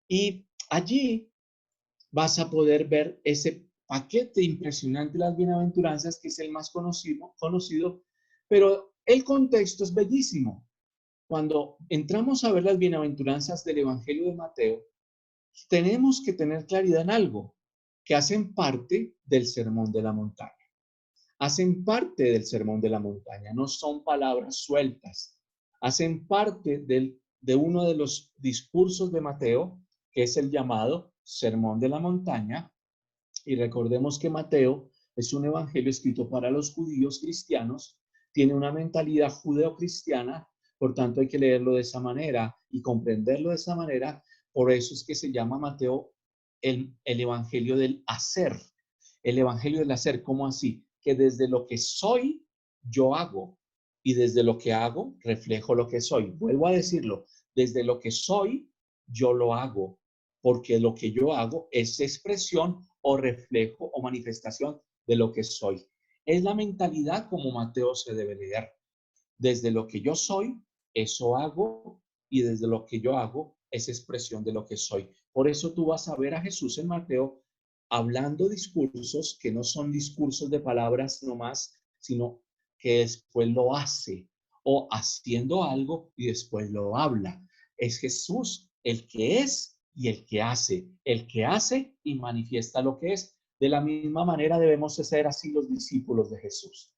Y allí vas a poder ver ese paquete impresionante de las bienaventuranzas, que es el más conocido, pero el contexto es bellísimo. Cuando entramos a ver las bienaventuranzas del Evangelio de Mateo, tenemos que tener claridad en algo, que hacen parte del Sermón de la Montaña. Hacen parte del Sermón de la Montaña, no son palabras sueltas. Hacen parte de uno de los discursos de Mateo, que es el llamado Sermón de la Montaña. Y recordemos que Mateo es un evangelio escrito para los judíos cristianos, tiene una mentalidad judeocristiana. Por tanto, hay que leerlo de esa manera y comprenderlo de esa manera. Por eso es que se llama Mateo el evangelio del hacer. El evangelio del hacer, ¿cómo así? Que desde lo que soy, yo hago. Y desde lo que hago, reflejo lo que soy. Vuelvo a decirlo. Desde lo que soy, yo lo hago. Porque lo que yo hago es expresión o reflejo o manifestación de lo que soy. Es la mentalidad como Mateo se debe leer. Desde lo que yo soy, eso hago, y desde lo que yo hago es expresión de lo que soy. Por eso tú vas a ver a Jesús en Mateo hablando discursos que no son discursos de palabras nomás, sino que después lo hace, o haciendo algo y después lo habla. Es Jesús el que es y el que hace y manifiesta lo que es. De la misma manera debemos ser así los discípulos de Jesús.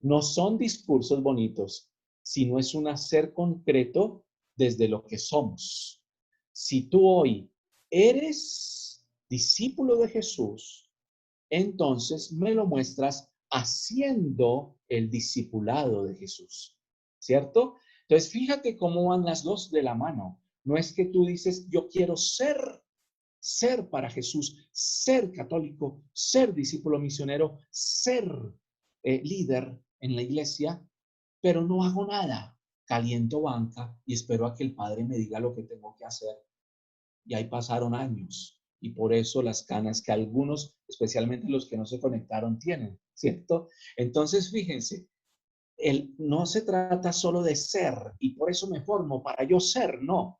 No son discursos bonitos, sino es un hacer concreto desde lo que somos. Si tú hoy eres discípulo de Jesús, entonces me lo muestras haciendo el discipulado de Jesús, ¿cierto? Entonces, fíjate cómo van las dos de la mano. No es que tú dices, yo quiero ser para Jesús, ser católico, ser discípulo misionero, ser líder en la iglesia, pero no hago nada. Caliento banca y espero a que el Padre me diga lo que tengo que hacer. Y ahí pasaron años. Y por eso las canas que algunos, especialmente los que no se conectaron, tienen, ¿cierto? Entonces, fíjense, no se trata solo de ser, y por eso me formo para yo ser, no.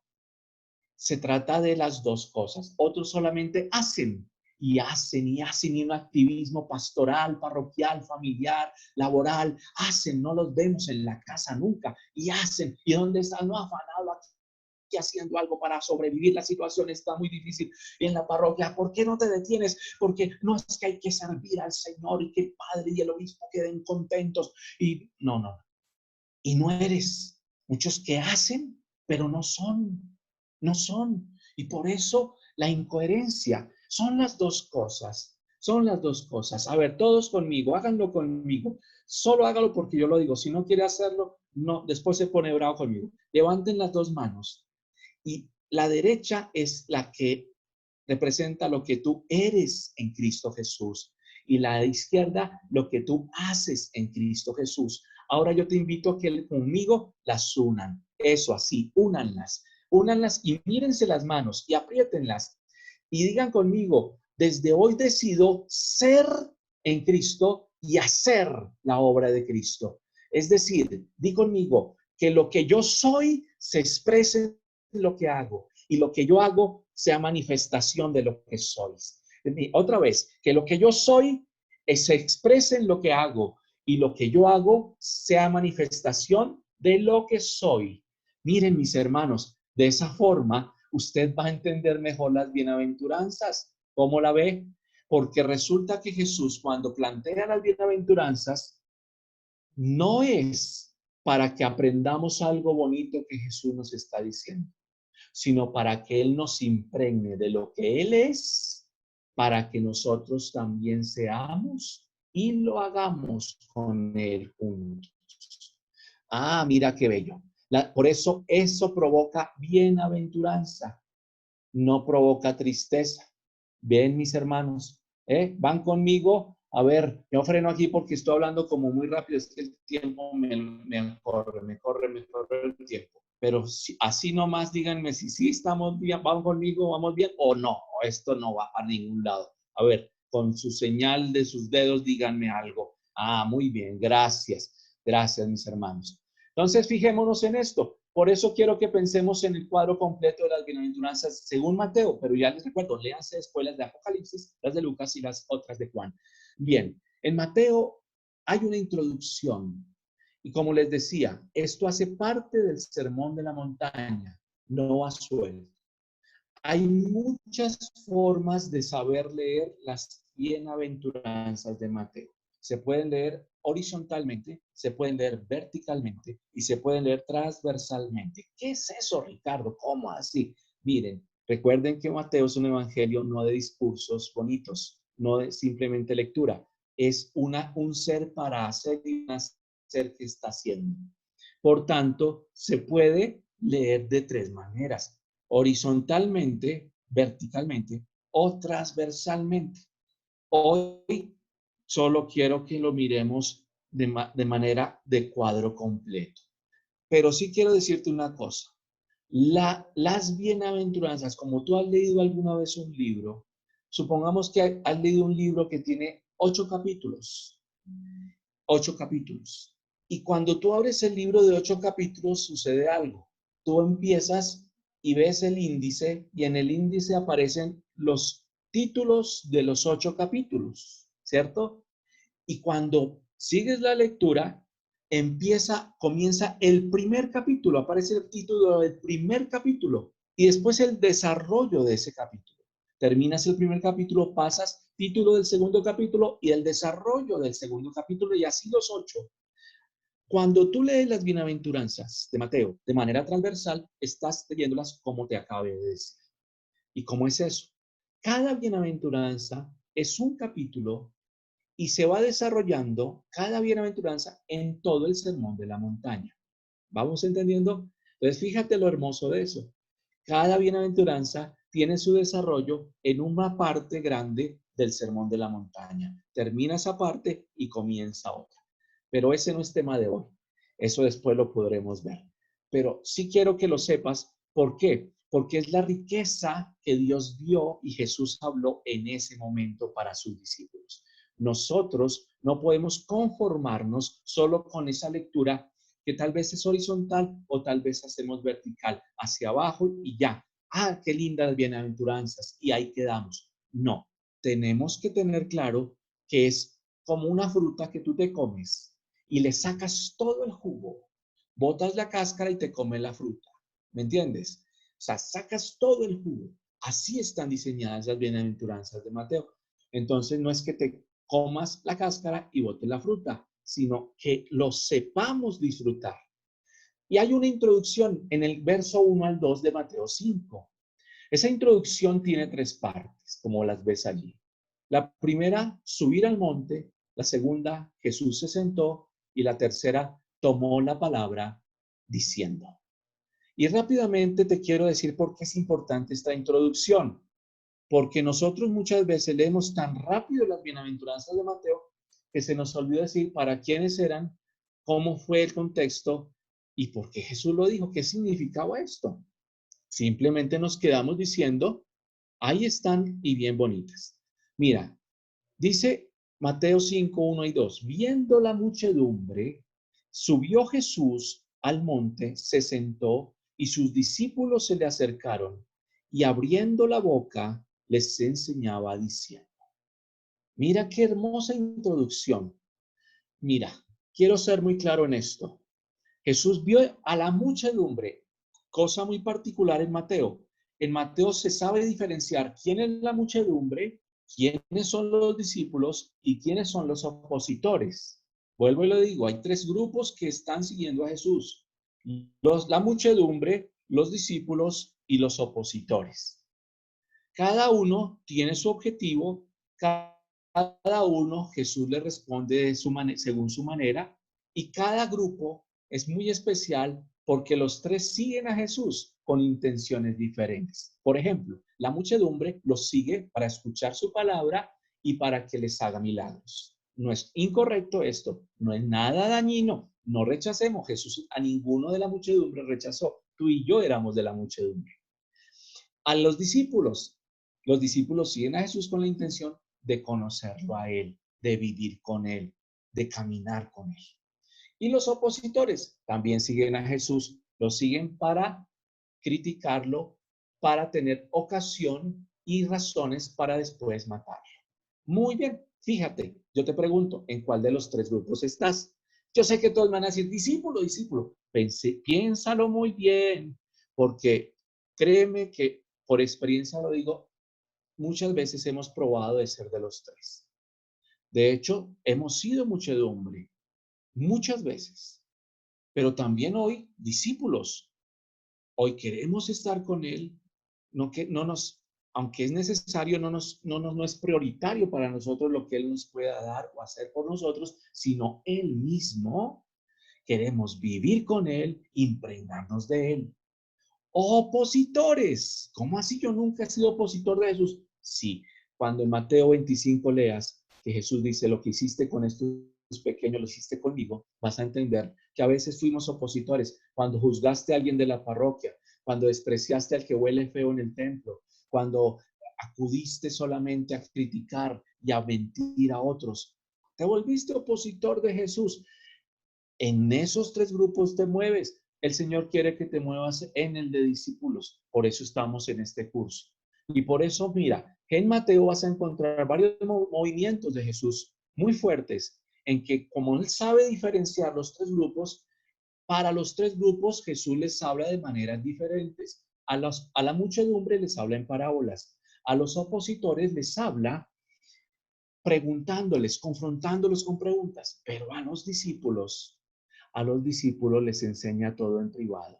Se trata de las dos cosas. Otros solamente hacen, y hacen, y hacen, y un activismo pastoral, parroquial, familiar, laboral, hacen, no los vemos en la casa nunca, y hacen, y dónde están, no afanado aquí haciendo algo para sobrevivir, la situación está muy difícil en la parroquia. ¿Por qué no te detienes? Porque no es que hay que servir al Señor y que el Padre y el obispo queden contentos. Y no. Y no eres. Muchos que hacen, pero no son. Y por eso la incoherencia. Son las dos cosas. A ver, todos conmigo, háganlo conmigo. Solo hágalo porque yo lo digo. Si no quiere hacerlo, no, después se pone bravo conmigo. Levanten las dos manos. Y la derecha es la que representa lo que tú eres en Cristo Jesús. Y la izquierda, lo que tú haces en Cristo Jesús. Ahora yo te invito a que conmigo las unan. Eso así, únanlas. Únanlas y mírense las manos y apriétenlas. Y digan conmigo, desde hoy decido ser en Cristo y hacer la obra de Cristo. Es decir, di conmigo que lo que yo soy se exprese lo que hago y lo que yo hago sea manifestación de lo que sois. Otra vez, que lo que yo soy se exprese en lo que hago y lo que yo hago sea manifestación de lo que soy. Miren, mis hermanos, de esa forma usted va a entender mejor las bienaventuranzas. ¿Cómo la ve? Porque resulta que Jesús, cuando plantea las bienaventuranzas, no es para que aprendamos algo bonito que Jesús nos está diciendo, sino para que Él nos impregne de lo que Él es, para que nosotros también seamos y lo hagamos con Él juntos. Ah, mira qué bello. Por eso provoca bienaventuranza, no provoca tristeza. Ven, mis hermanos, van conmigo. A ver, yo freno aquí porque estoy hablando como muy rápido, es que el tiempo me corre el tiempo. Pero si, así nomás díganme si sí estamos bien, vamos conmigo, vamos bien o no, esto no va a ningún lado. A ver, con su señal de sus dedos díganme algo. Ah, muy bien, gracias, mis hermanos. Entonces, fijémonos en esto. Por eso quiero que pensemos en el cuadro completo de las bienaventuranzas según Mateo, pero ya les recuerdo, léanse después las de Apocalipsis, las de Lucas y las otras de Juan. Bien, en Mateo hay una introducción y como les decía, esto hace parte del sermón de la montaña, no a sueldo. Hay muchas formas de saber leer las bienaventuranzas de Mateo. Se pueden leer horizontalmente, se pueden leer verticalmente y se pueden leer transversalmente. ¿Qué es eso, Ricardo? ¿Cómo así? Miren, recuerden que Mateo es un evangelio no de discursos bonitos, no de simplemente lectura. Es un ser para hacer y un ser que está haciendo. Por tanto, se puede leer de tres maneras: horizontalmente, verticalmente o transversalmente. Hoy solo quiero que lo miremos de manera de cuadro completo. Pero sí quiero decirte una cosa. Las bienaventuranzas, como tú has leído alguna vez un libro, supongamos que has leído un libro que tiene 8 capítulos. 8 capítulos. Y cuando tú abres el libro de 8 capítulos, sucede algo. Tú empiezas y ves el índice, y en el índice aparecen los títulos de los 8 capítulos, ¿cierto? Y cuando sigues la lectura, comienza el primer capítulo, aparece el título del primer capítulo y después el desarrollo de ese capítulo. Terminas el primer capítulo, pasas título del segundo capítulo y el desarrollo del segundo capítulo y así los 8. Cuando tú lees las bienaventuranzas de Mateo de manera transversal, estás leyéndolas como te acabé de decir. ¿Y cómo es eso? Cada bienaventuranza es un capítulo y se va desarrollando cada bienaventuranza en todo el sermón de la montaña. ¿Vamos entendiendo? Entonces, fíjate lo hermoso de eso. Cada bienaventuranza tiene su desarrollo en una parte grande del sermón de la montaña. Termina esa parte y comienza otra. Pero ese no es tema de hoy. Eso después lo podremos ver. Pero sí quiero que lo sepas. ¿Por qué? Porque es la riqueza que Dios vio y Jesús habló en ese momento para sus discípulos. Nosotros no podemos conformarnos solo con esa lectura que tal vez es horizontal o tal vez hacemos vertical, hacia abajo y ya. Ah, qué lindas bienaventuranzas y ahí quedamos. No, tenemos que tener claro que es como una fruta que tú te comes y le sacas todo el jugo, botas la cáscara y te comes la fruta. ¿Me entiendes? O sea, sacas todo el jugo. Así están diseñadas las bienaventuranzas de Mateo. Entonces, no es que te comas la cáscara y botes la fruta, sino que lo sepamos disfrutar. Y hay una introducción en el verso 1 al 2 de Mateo 5. Esa introducción tiene 3 partes, como las ves allí. La primera, subir al monte. La segunda, Jesús se sentó. Y la tercera, tomó la palabra diciendo. Y rápidamente te quiero decir por qué es importante esta introducción. Porque nosotros muchas veces leemos tan rápido las bienaventuranzas de Mateo que se nos olvidó decir para quiénes eran, cómo fue el contexto y por qué Jesús lo dijo, qué significaba esto. Simplemente nos quedamos diciendo, ahí están y bien bonitas. Mira, dice Mateo 5, 1 y 2, viendo la muchedumbre, subió Jesús al monte, se sentó y sus discípulos se le acercaron y abriendo la boca les enseñaba diciendo. Mira qué hermosa introducción. Mira, quiero ser muy claro en esto. Jesús vio a la muchedumbre, cosa muy particular en Mateo. En Mateo se sabe diferenciar quién es la muchedumbre, quiénes son los discípulos y quiénes son los opositores. Vuelvo y lo digo, hay 3 grupos que están siguiendo a Jesús. La muchedumbre, los discípulos y los opositores. Cada uno tiene su objetivo, cada uno Jesús le responde según su manera y cada grupo es muy especial porque los 3 siguen a Jesús con intenciones diferentes. Por ejemplo, la muchedumbre los sigue para escuchar su palabra y para que les haga milagros. No es incorrecto esto, no es nada dañino, no rechacemos. Jesús a ninguno de la muchedumbre rechazó, tú y yo éramos de la muchedumbre. A los discípulos siguen a Jesús con la intención de conocerlo a Él, de vivir con Él, de caminar con Él. Y los opositores también siguen a Jesús, lo siguen para criticarlo, para tener ocasión y razones para después matarlo. Muy bien, fíjate, yo te pregunto, ¿en cuál de los 3 grupos estás? Yo sé que todos van a decir, discípulo. Piénsalo muy bien, porque créeme que por experiencia lo digo, muchas veces hemos probado de ser de los 3. De hecho, hemos sido muchedumbre, muchas veces, pero también hoy discípulos. Hoy queremos estar con Él, aunque es necesario, no es prioritario para nosotros lo que Él nos pueda dar o hacer por nosotros, sino Él mismo. Queremos vivir con Él, impregnarnos de Él. Opositores. ¿Cómo así? Yo nunca he sido opositor de Jesús. Sí, cuando en Mateo 25 leas que Jesús dice, lo que hiciste con estos pequeños, lo hiciste conmigo, vas a entender que a veces fuimos opositores. Cuando juzgaste a alguien de la parroquia, cuando despreciaste al que huele feo en el templo, cuando acudiste solamente a criticar y a mentir a otros, te volviste opositor de Jesús. En esos 3 grupos te mueves. El Señor quiere que te muevas en el de discípulos. Por eso estamos en este curso. Y por eso, mira, en Mateo vas a encontrar varios movimientos de Jesús muy fuertes. en que como él sabe diferenciar los tres grupos, para los tres grupos Jesús les habla de maneras diferentes. A la muchedumbre les habla en parábolas. A los opositores les habla preguntándoles, confrontándolos con preguntas. Pero a los discípulos les enseña todo en privado.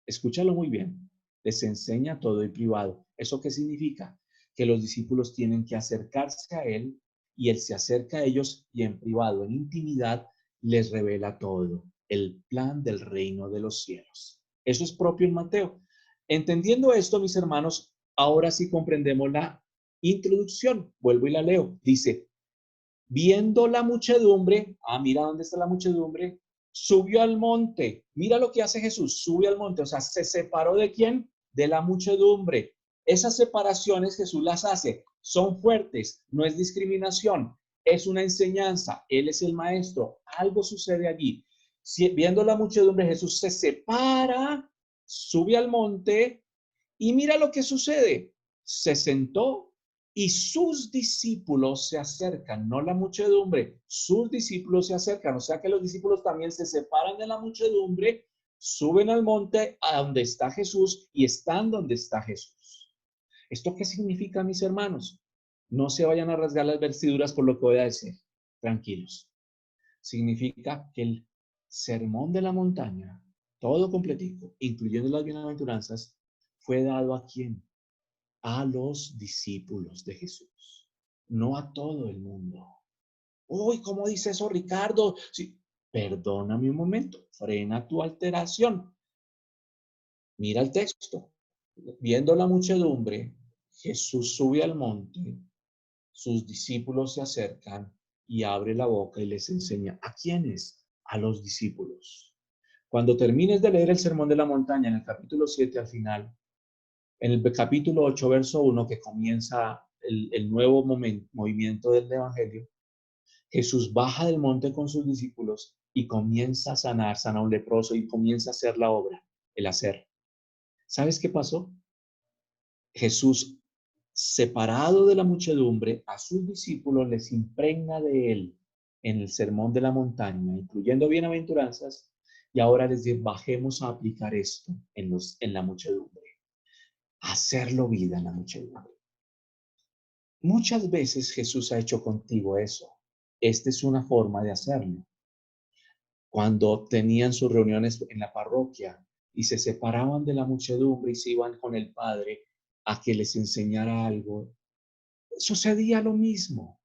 Escúchalo muy bien. Les enseña todo en privado. ¿Eso qué significa? Que los discípulos tienen que acercarse a él y él se acerca a ellos y en privado, en intimidad, les revela todo. El plan del reino de los cielos. Eso es propio en Mateo. Entendiendo esto, mis hermanos, ahora sí comprendemos la introducción. Vuelvo y la leo. Dice, viendo la muchedumbre, mira dónde está la muchedumbre, subió al monte. Mira lo que hace Jesús, sube al monte. O sea, ¿se separó de quién? De la muchedumbre. Esas separaciones Jesús las hace. Son fuertes, no es discriminación. Es una enseñanza. Él es el maestro. Algo sucede allí. Viendo la muchedumbre, Jesús se separa, sube al monte y mira lo que sucede. Se sentó y sus discípulos se acercan, no la muchedumbre, sus discípulos se acercan. O sea que los discípulos también se separan de la muchedumbre, suben al monte a donde está Jesús y están donde está Jesús. ¿Esto qué significa, mis hermanos? No se vayan a rasgar las vestiduras por lo que voy a decir. Tranquilos. Significa que el sermón de la montaña, todo completico, incluyendo las bienaventuranzas, fue dado ¿a quién? A los discípulos de Jesús, no a todo el mundo. Uy, ¿cómo dice eso, Ricardo? Sí, perdóname un momento, frena tu alteración. Mira el texto. Viendo la muchedumbre, Jesús sube al monte, sus discípulos se acercan y abre la boca y les enseña. ¿A quiénes? A los discípulos. Cuando termines de leer el Sermón de la Montaña, en el capítulo 7 al final, en el capítulo 8, verso 1, que comienza el nuevo movimiento del Evangelio, Jesús baja del monte con sus discípulos y comienza a sana a un leproso y comienza a hacer la obra, el hacer. ¿Sabes qué pasó? Jesús, separado de la muchedumbre, a sus discípulos les impregna de él en el Sermón de la Montaña, incluyendo bienaventuranzas, y ahora les dice, bajemos a aplicar esto en la muchedumbre. Hacerlo vida en la muchedumbre. Muchas veces Jesús ha hecho contigo eso. Esta es una forma de hacerlo. Cuando tenían sus reuniones en la parroquia y se separaban de la muchedumbre y se iban con el Padre a que les enseñara algo, sucedía lo mismo.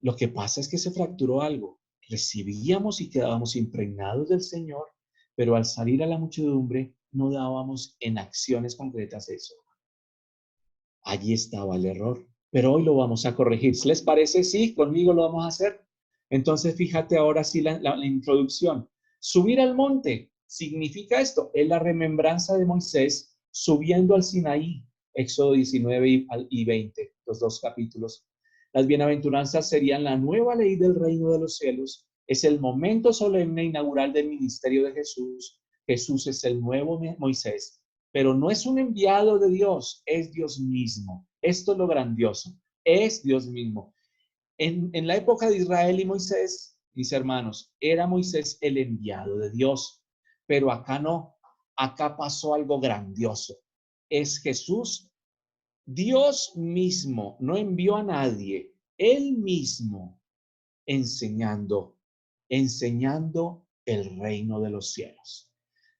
Lo que pasa es que se fracturó algo. Recibíamos y quedábamos impregnados del Señor, pero al salir a la muchedumbre no dábamos en acciones concretas eso. Allí estaba el error, pero hoy lo vamos a corregir. ¿Les parece? Sí, conmigo lo vamos a hacer. Entonces, fíjate ahora sí la introducción. Subir al monte significa esto, es la remembranza de Moisés subiendo al Sinaí, Éxodo 19 y 20, los dos capítulos. Las bienaventuranzas serían la nueva ley del reino de los cielos. Es el momento solemne inaugural del ministerio de Jesús. Jesús es el nuevo Moisés, pero no es un enviado de Dios, es Dios mismo. Esto es lo grandioso, es Dios mismo. En la época de Israel y Moisés, mis hermanos, era Moisés el enviado de Dios, pero acá no, acá pasó algo grandioso. Es Jesús, Dios mismo, no envió a nadie, Él mismo enseñando el reino de los cielos.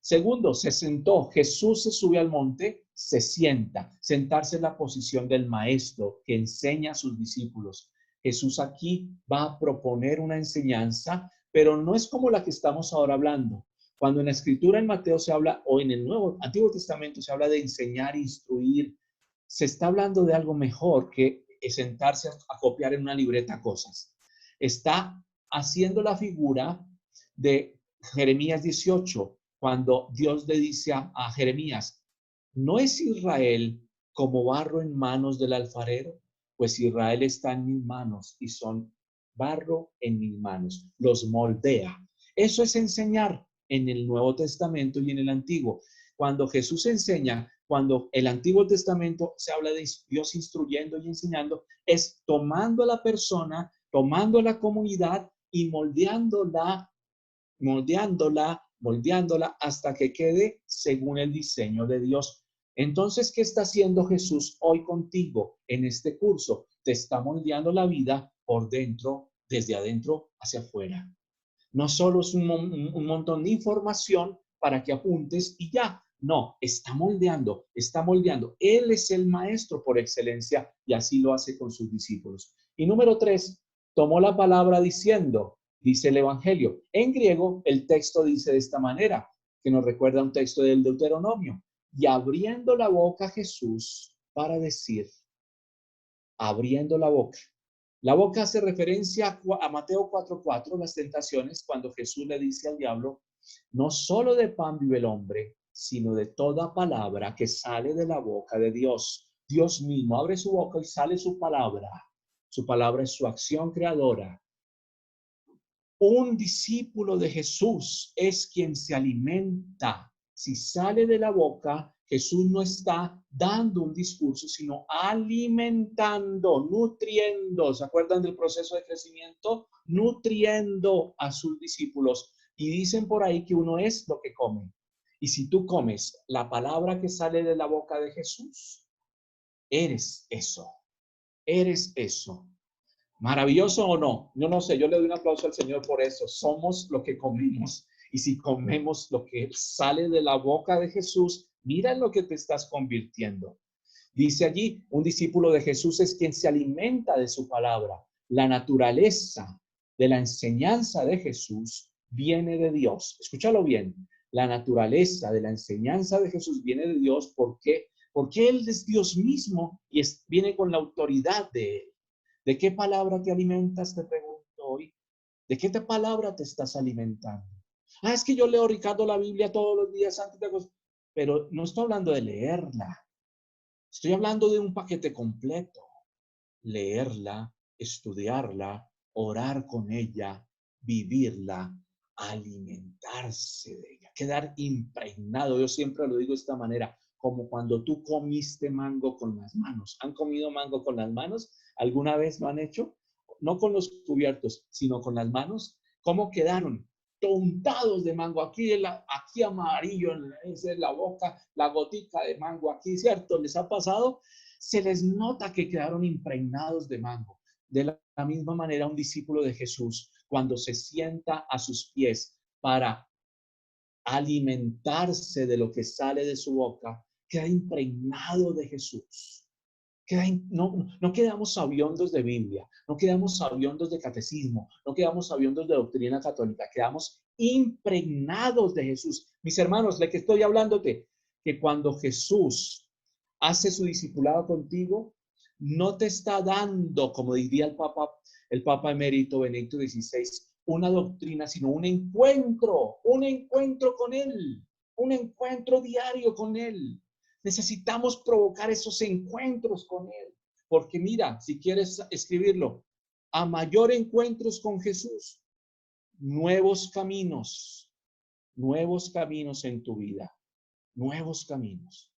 Segundo, se sentó. Jesús se sube al monte, se sienta. Sentarse en la posición del maestro que enseña a sus discípulos. Jesús aquí va a proponer una enseñanza, pero no es como la que estamos ahora hablando. Cuando en la Escritura en Mateo se habla, o en el Antiguo Testamento se habla de enseñar, instruir, se está hablando de algo mejor que sentarse a copiar en una libreta cosas. Está haciendo la figura de Jeremías 18, cuando Dios le dice a Jeremías, ¿no es Israel como barro en manos del alfarero? Pues Israel está en mis manos y son barro en mis manos. Los moldea. Eso es enseñar en el Nuevo Testamento y en el Antiguo. Cuando Jesús enseña, cuando el Antiguo Testamento se habla de Dios instruyendo y enseñando, es tomando a la persona, tomando a la comunidad, y moldeándola hasta que quede según el diseño de Dios. Entonces, ¿qué está haciendo Jesús hoy contigo en este curso? Te está moldeando la vida por dentro, desde adentro hacia afuera. No solo es un montón de información para que apuntes y ya. No, está moldeando, está moldeando. Él es el maestro por excelencia y así lo hace con sus discípulos. Y número 3, tomó la palabra diciendo, dice el Evangelio. En griego, el texto dice de esta manera, que nos recuerda un texto del Deuteronomio. Y abriendo la boca Jesús para decir, abriendo la boca. La boca hace referencia a Mateo 4:4, las tentaciones, cuando Jesús le dice al diablo, no solo de pan vive el hombre, sino de toda palabra que sale de la boca de Dios. Dios mismo abre su boca y sale su palabra. Su palabra es su acción creadora. Un discípulo de Jesús es quien se alimenta. Si sale de la boca, Jesús no está dando un discurso, sino alimentando, nutriendo. ¿Se acuerdan del proceso de crecimiento? Nutriendo a sus discípulos. Y dicen por ahí que uno es lo que come. Y si tú comes la palabra que sale de la boca de Jesús, eres eso. Eres eso. ¿Maravilloso o no? Yo no sé, yo le doy un aplauso al Señor por eso. Somos lo que comemos. Y si comemos lo que sale de la boca de Jesús, mira en lo que te estás convirtiendo. Dice allí, un discípulo de Jesús es quien se alimenta de su palabra. La naturaleza de la enseñanza de Jesús viene de Dios. Escúchalo bien. La naturaleza de la enseñanza de Jesús viene de Dios. ¿Por qué? Porque Él es Dios mismo y viene con la autoridad de Él. ¿De qué palabra te alimentas? Te pregunto hoy. ¿De qué palabra te estás alimentando? Es que yo leo, Ricardo, la Biblia todos los días antes de acostarme. Pero no estoy hablando de leerla. Estoy hablando de un paquete completo. Leerla, estudiarla, orar con ella, vivirla, alimentarse de ella, quedar impregnado. Yo siempre lo digo de esta manera, como cuando tú comiste mango con las manos. ¿Han comido mango con las manos? ¿Alguna vez lo han hecho? No con los cubiertos, sino con las manos. ¿Cómo quedaron? Tontados de mango. Aquí amarillo en la boca, la gotica de mango aquí, ¿cierto? ¿Les ha pasado? Se les nota que quedaron impregnados de mango. De la misma manera, un discípulo de Jesús, cuando se sienta a sus pies para alimentarse de lo que sale de su boca, queda impregnado de Jesús. No quedamos sabiondos de Biblia, no quedamos sabiondos de catecismo, no quedamos sabiondos de doctrina católica, quedamos impregnados de Jesús. Mis hermanos, de que estoy hablándote, que cuando Jesús hace su discipulado contigo, no te está dando, como diría el Papa emérito Benedicto XVI, una doctrina, sino un encuentro con Él, un encuentro diario con Él. Necesitamos provocar esos encuentros con Él, porque mira, si quieres escribirlo, a mayor encuentros con Jesús, nuevos caminos en tu vida, nuevos caminos.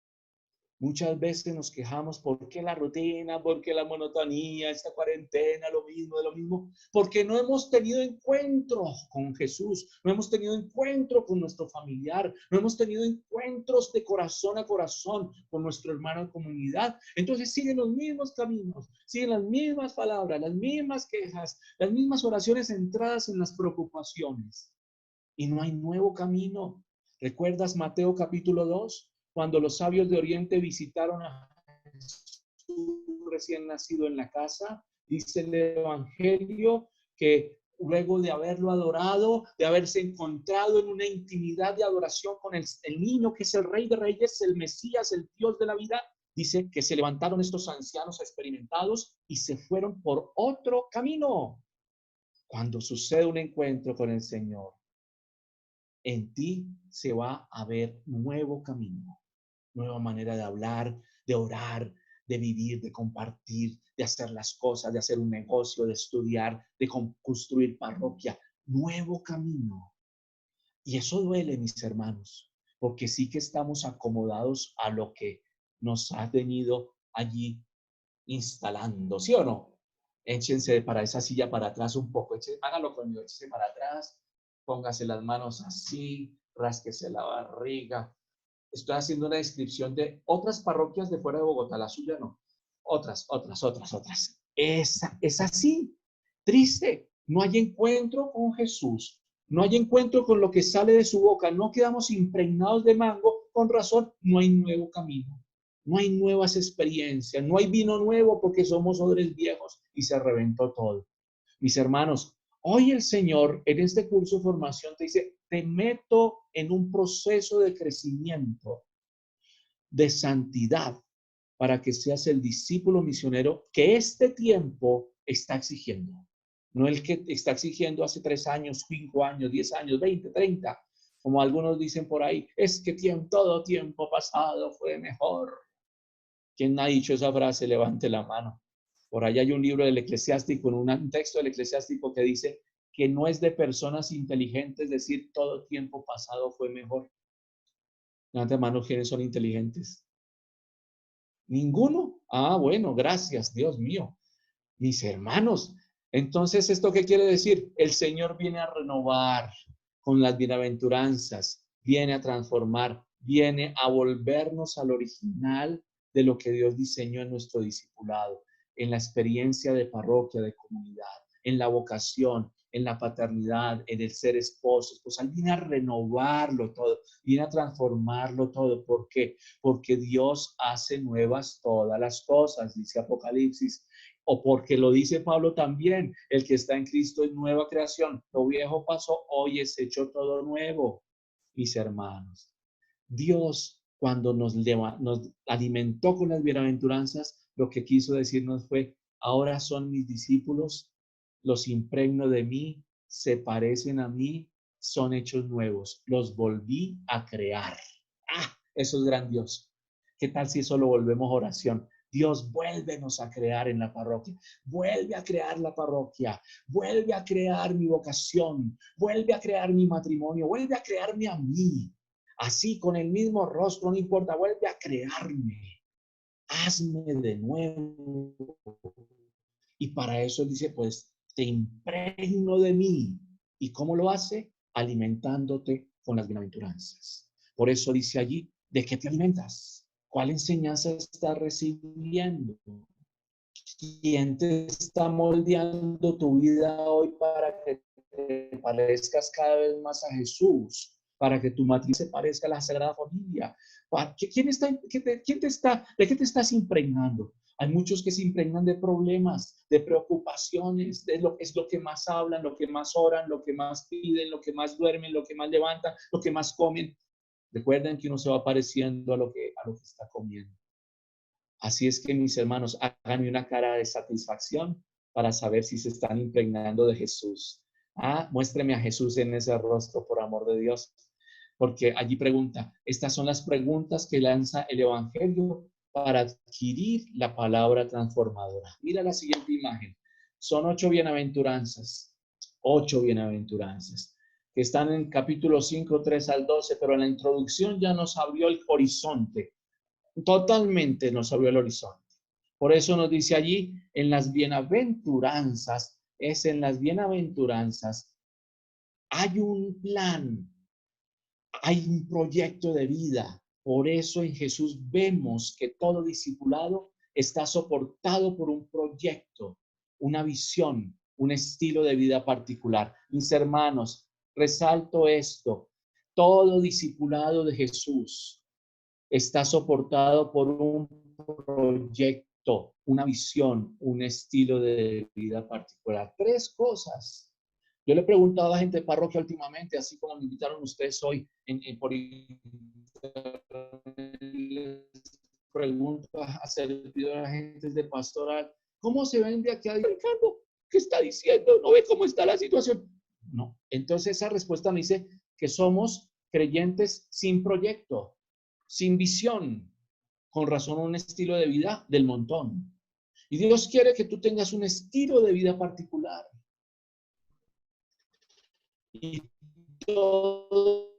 Muchas veces nos quejamos, ¿por qué la rutina? ¿Por qué la monotonía? Esta cuarentena, lo mismo. Porque no hemos tenido encuentro con Jesús, no hemos tenido encuentro con nuestro familiar, no hemos tenido encuentros de corazón a corazón con nuestro hermano en comunidad. Entonces siguen los mismos caminos, siguen las mismas palabras, las mismas quejas, las mismas oraciones centradas en las preocupaciones. Y no hay nuevo camino. ¿Recuerdas Mateo capítulo 2? Cuando los sabios de Oriente visitaron a Jesús recién nacido en la casa, dice el Evangelio que luego de haberlo adorado, de haberse encontrado en una intimidad de adoración con el niño que es el Rey de Reyes, el Mesías, el Dios de la vida, dice que se levantaron estos ancianos experimentados y se fueron por otro camino. Cuando sucede un encuentro con el Señor, en ti se va a ver nuevo camino. Nueva manera de hablar, de orar, de vivir, de compartir, de hacer las cosas, de hacer un negocio, de estudiar, de construir parroquia. Nuevo camino. Y eso duele, mis hermanos, porque sí que estamos acomodados a lo que nos ha tenido allí instalando, ¿sí o no? Échense para esa silla para atrás un poco. Hágalo conmigo, échense para atrás. Póngase las manos así, rásquese la barriga. Estoy haciendo una descripción de otras parroquias de fuera de Bogotá, la suya no. Otras. Es así, triste. No hay encuentro con Jesús. No hay encuentro con lo que sale de su boca. No quedamos impregnados de mango. Con razón, no hay nuevo camino. No hay nuevas experiencias. No hay vino nuevo porque somos odres viejos y se reventó todo. Mis hermanos, hoy el Señor en este curso de formación te dice, te meto en un proceso de crecimiento, de santidad, para que seas el discípulo misionero que este tiempo está exigiendo. No el que está exigiendo hace 3 años, 5 años, 10 años, 20, 30, como algunos dicen por ahí, es que todo tiempo pasado fue mejor. ¿Quién ha dicho esa frase? Levante la mano. Por allá hay un libro del Eclesiástico, un texto del Eclesiástico que dice que no es de personas inteligentes decir todo tiempo pasado fue mejor. Levante la mano, ¿quiénes son inteligentes? ¿Ninguno? Ah, bueno, gracias, Dios mío. Mis hermanos, entonces, ¿esto qué quiere decir? El Señor viene a renovar con las bienaventuranzas, viene a transformar, viene a volvernos al original de lo que Dios diseñó en nuestro discipulado, en la experiencia de parroquia, de comunidad, en la vocación, en la paternidad, en el ser esposos. Pues Él viene a renovarlo todo, viene a transformarlo todo. ¿Por qué? Porque Dios hace nuevas todas las cosas, dice Apocalipsis. O porque lo dice Pablo también, el que está en Cristo es nueva creación. Lo viejo pasó, hoy es hecho todo nuevo. Mis hermanos, Dios cuando nos alimentó con las bienaventuranzas, lo que quiso decirnos fue, ahora son mis discípulos, los impregno de mí, se parecen a mí, son hechos nuevos, los volví a crear. Eso es grandioso. ¿Qué tal si eso lo volvemos oración? Dios, vuélvenos a crear en la parroquia, vuelve a crear la parroquia, vuelve a crear mi vocación, vuelve a crear mi matrimonio, vuelve a crearme a mí. Así, con el mismo rostro, no importa, vuelve a crearme. Hazme de nuevo. Y para eso dice, pues, te impregno de mí. ¿Y cómo lo hace? Alimentándote con las bienaventuranzas. Por eso dice allí, ¿de qué te alimentas? ¿Cuál enseñanza estás recibiendo? ¿Quién te está moldeando tu vida hoy para que te parezcas cada vez más a Jesús? Para que tu matriz se parezca a la Sagrada Familia. ¿De qué te estás impregnando? Hay muchos que se impregnan de problemas, de preocupaciones, es lo que más hablan, lo que más oran, lo que más piden, lo que más duermen, lo que más levantan, lo que más comen. Recuerden que uno se va pareciendo a lo que está comiendo. Así es que, mis hermanos, háganme una cara de satisfacción para saber si se están impregnando de Jesús. Muéstreme a Jesús en ese rostro, por amor de Dios. Porque allí pregunta, estas son las preguntas que lanza el Evangelio para adquirir la palabra transformadora. Mira la siguiente imagen. Son 8 bienaventuranzas. 8 bienaventuranzas. Que están en capítulo 5, 3 al 12, pero en la introducción ya nos abrió el horizonte. Totalmente nos abrió el horizonte. Por eso nos dice allí, en las bienaventuranzas, hay un plan, hay un proyecto de vida. Por eso en Jesús vemos que todo discipulado está soportado por un proyecto, una visión, un estilo de vida particular. Mis hermanos, resalto esto, todo discipulado de Jesús está soportado por un proyecto, una visión, un estilo de vida particular. 3 cosas. Yo le he preguntado a la gente de parroquia últimamente, así como me invitaron ustedes hoy, por les pregunto a servidores, a la gente de pastoral, ¿cómo se ven de aquí a Ricardo? ¿Qué está diciendo? ¿No ve cómo está la situación? No. Entonces esa respuesta me dice que somos creyentes sin proyecto, sin visión, con razón un estilo de vida del montón. Y Dios quiere que tú tengas un estilo de vida particular. Y todo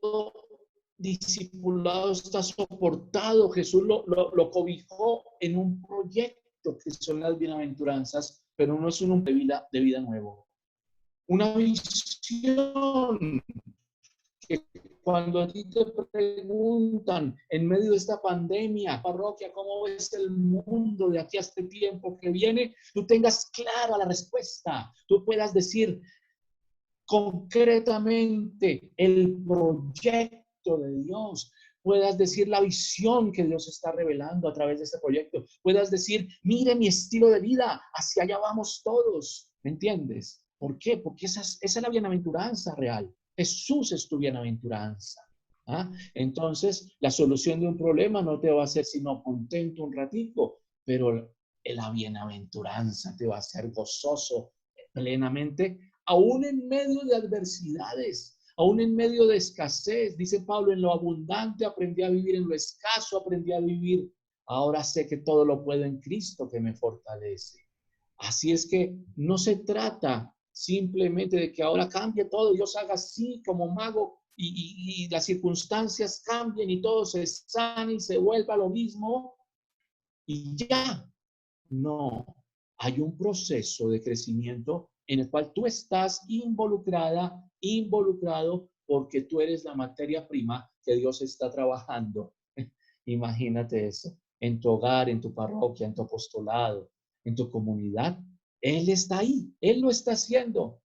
discipulado está soportado. Jesús lo cobijó en un proyecto que son las bienaventuranzas pero no es un de vida nuevo. Una visión que cuando a ti te preguntan en medio de esta pandemia, parroquia, ¿cómo ves el mundo de aquí a este tiempo que viene? Tú tengas clara la respuesta. Tú puedas decir concretamente el proyecto de Dios. Puedas decir la visión que Dios está revelando a través de este proyecto. Puedas decir, mire mi estilo de vida, hacia allá vamos todos. ¿Me entiendes? ¿Por qué? Porque esa es la bienaventuranza real. Jesús es tu bienaventuranza. ¿Ah? Entonces, la solución de un problema no te va a hacer sino contento un ratico, pero la bienaventuranza te va a hacer gozoso plenamente, aún en medio de adversidades, aún en medio de escasez. Dice Pablo, en lo abundante aprendí a vivir, en lo escaso aprendí a vivir. Ahora sé que todo lo puedo en Cristo que me fortalece. Así es que no se trata simplemente de que ahora cambie todo, Dios haga así como mago y las circunstancias cambien y todo se sane y se vuelva lo mismo y ya. No, hay un proceso de crecimiento en el cual tú estás involucrado porque tú eres la materia prima que Dios está trabajando. Imagínate eso, en tu hogar, en tu parroquia, en tu apostolado, en tu comunidad. Él está ahí, Él lo está haciendo.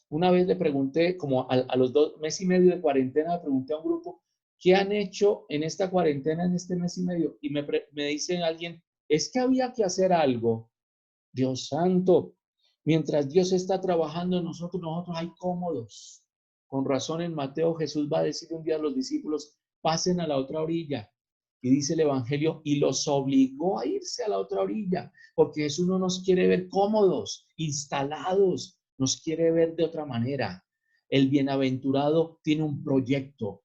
Una vez le pregunté, como a los 2 meses y medio de cuarentena, le pregunté a un grupo, ¿qué han hecho en esta cuarentena, en este mes y medio? Y me dice alguien, es que había que hacer algo. Dios santo, mientras Dios está trabajando en nosotros hay cómodos. Con razón en Mateo Jesús va a decir un día a los discípulos, pasen a la otra orilla. Y dice el Evangelio, y los obligó a irse a la otra orilla, porque Jesús no nos quiere ver cómodos, instalados, nos quiere ver de otra manera. El bienaventurado tiene un proyecto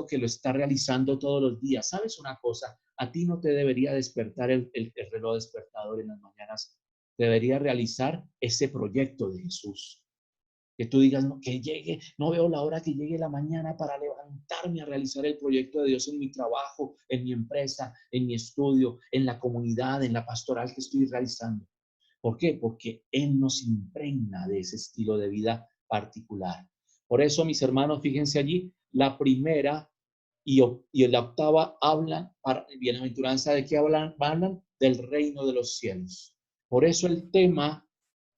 que lo está realizando todos los días. ¿Sabes una cosa? A ti no te debería despertar el reloj despertador en las mañanas. Debería realizar ese proyecto de Jesús. Que tú digas, no, que llegue, no veo la hora que llegue la mañana para levantarme a realizar el proyecto de Dios en mi trabajo, en mi empresa, en mi estudio, en la comunidad, en la pastoral que estoy realizando. ¿Por qué? Porque Él nos impregna de ese estilo de vida particular. Por eso, mis hermanos, fíjense allí, la primera y la octava hablan, bienaventuranza, ¿de qué hablan? Hablan del reino de los cielos. Por eso el tema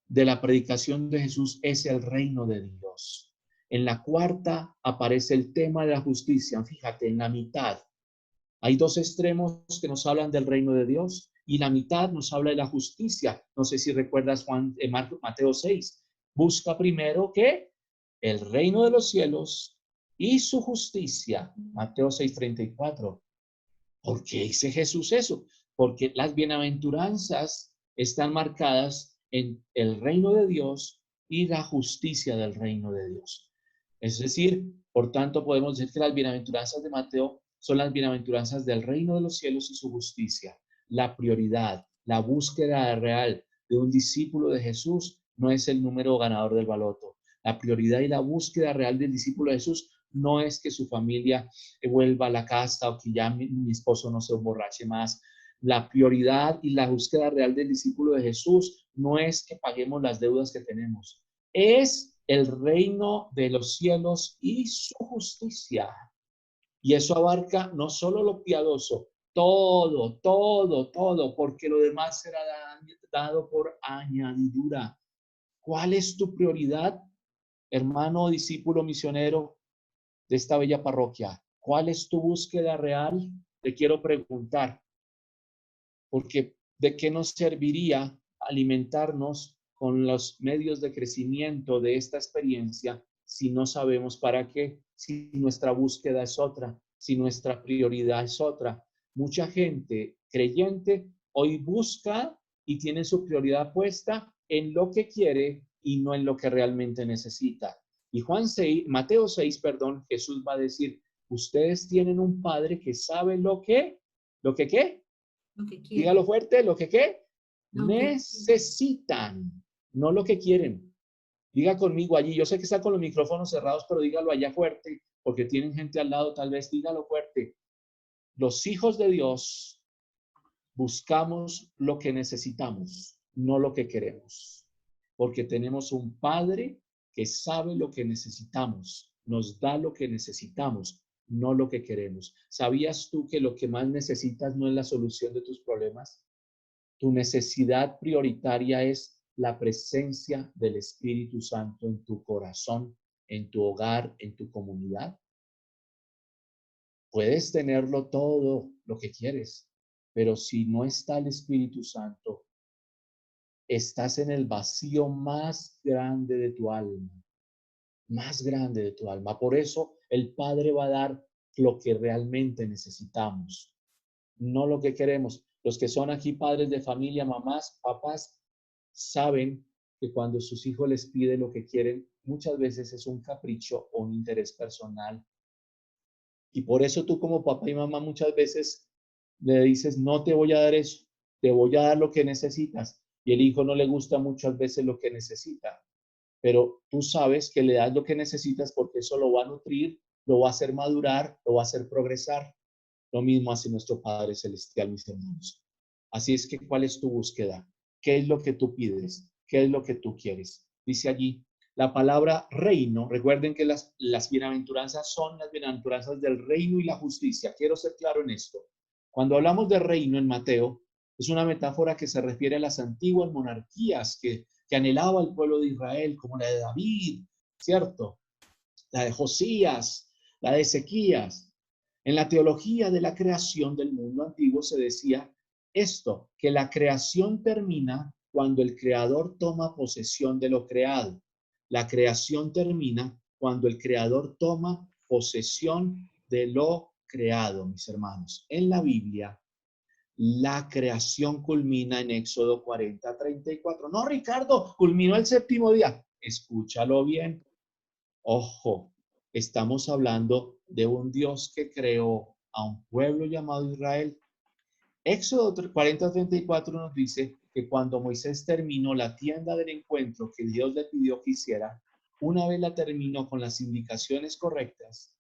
de la predicación de Jesús es el reino de Dios. En la cuarta aparece el tema de la justicia. Fíjate, en la mitad hay 2 extremos que nos hablan del reino de Dios y la mitad nos habla de la justicia. No sé si recuerdas Mateo 6. Busca primero que el reino de los cielos y su justicia. Mateo 6:34. ¿Por qué dice Jesús eso? Porque las bienaventuranzas están marcadas en el reino de Dios y la justicia del reino de Dios. Es decir, por tanto, podemos decir que las bienaventuranzas de Mateo son las bienaventuranzas del reino de los cielos y su justicia. La prioridad, la búsqueda real de un discípulo de Jesús no es el número ganador del baloto. La prioridad y la búsqueda real del discípulo de Jesús no es que su familia vuelva a la casa o que ya mi esposo no se emborrache más. La prioridad y la búsqueda real del discípulo de Jesús no es que paguemos las deudas que tenemos. Es el reino de los cielos y su justicia. Y eso abarca no solo lo piadoso, todo, porque lo demás será dado por añadidura. ¿Cuál es tu prioridad, hermano, discípulo, misionero de esta bella parroquia? ¿Cuál es tu búsqueda real? Te quiero preguntar, porque ¿de qué nos serviría alimentarnos con los medios de crecimiento de esta experiencia si no sabemos para qué? Si nuestra búsqueda es otra, si nuestra prioridad es otra. Mucha gente creyente hoy busca y tiene su prioridad puesta en lo que quiere y no en lo que realmente necesita. Y Mateo 6, Jesús va a decir, ustedes tienen un Padre que sabe lo que ¿qué? Lo que quieren. Dígalo fuerte, ¿lo que qué? Lo que Necesitan, no lo que quieren. Diga conmigo allí, yo sé que está con los micrófonos cerrados, pero dígalo allá fuerte, porque tienen gente al lado, tal vez dígalo fuerte. Los hijos de Dios buscamos lo que necesitamos, no lo que queremos. Porque tenemos un Padre que sabe lo que necesitamos, nos da lo que necesitamos, no lo que queremos. ¿Sabías tú que lo que más necesitas no es la solución de tus problemas? Tu necesidad prioritaria es la presencia del Espíritu Santo en tu corazón, en tu hogar, en tu comunidad. Puedes tenerlo todo lo que quieres, pero si no está el Espíritu Santo, estás en el vacío más grande de tu alma, más grande de tu alma. Por eso el Padre va a dar lo que realmente necesitamos, no lo que queremos. Los que son aquí padres de familia, mamás, papás, saben que cuando sus hijos les piden lo que quieren, muchas veces es un capricho o un interés personal. Y por eso tú como papá y mamá muchas veces le dices, no te voy a dar eso, te voy a dar lo que necesitas. Y el hijo no le gusta muchas veces lo que necesita. Pero tú sabes que le das lo que necesitas porque eso lo va a nutrir, lo va a hacer madurar, lo va a hacer progresar. Lo mismo hace nuestro Padre Celestial, mis hermanos. Así es que, ¿cuál es tu búsqueda? ¿Qué es lo que tú pides? ¿Qué es lo que tú quieres? Dice allí, la palabra reino, recuerden que las bienaventuranzas son las bienaventuranzas del reino y la justicia. Quiero ser claro en esto. Cuando hablamos de reino en Mateo, es una metáfora que se refiere a las antiguas monarquías que anhelaba el pueblo de Israel, como la de David, ¿cierto? La de Josías, la de Ezequías. En la teología de la creación del mundo antiguo se decía esto, que la creación termina cuando el creador toma posesión de lo creado. La creación termina cuando el creador toma posesión de lo creado, mis hermanos. En la Biblia, la creación culmina en Éxodo 40:34. No, Ricardo, culminó el séptimo día. Escúchalo bien. Ojo, estamos hablando de un Dios que creó a un pueblo llamado Israel. Éxodo 40:34 nos dice que cuando Moisés terminó la tienda del encuentro que Dios le pidió que hiciera, una vez la terminó con las indicaciones correctas,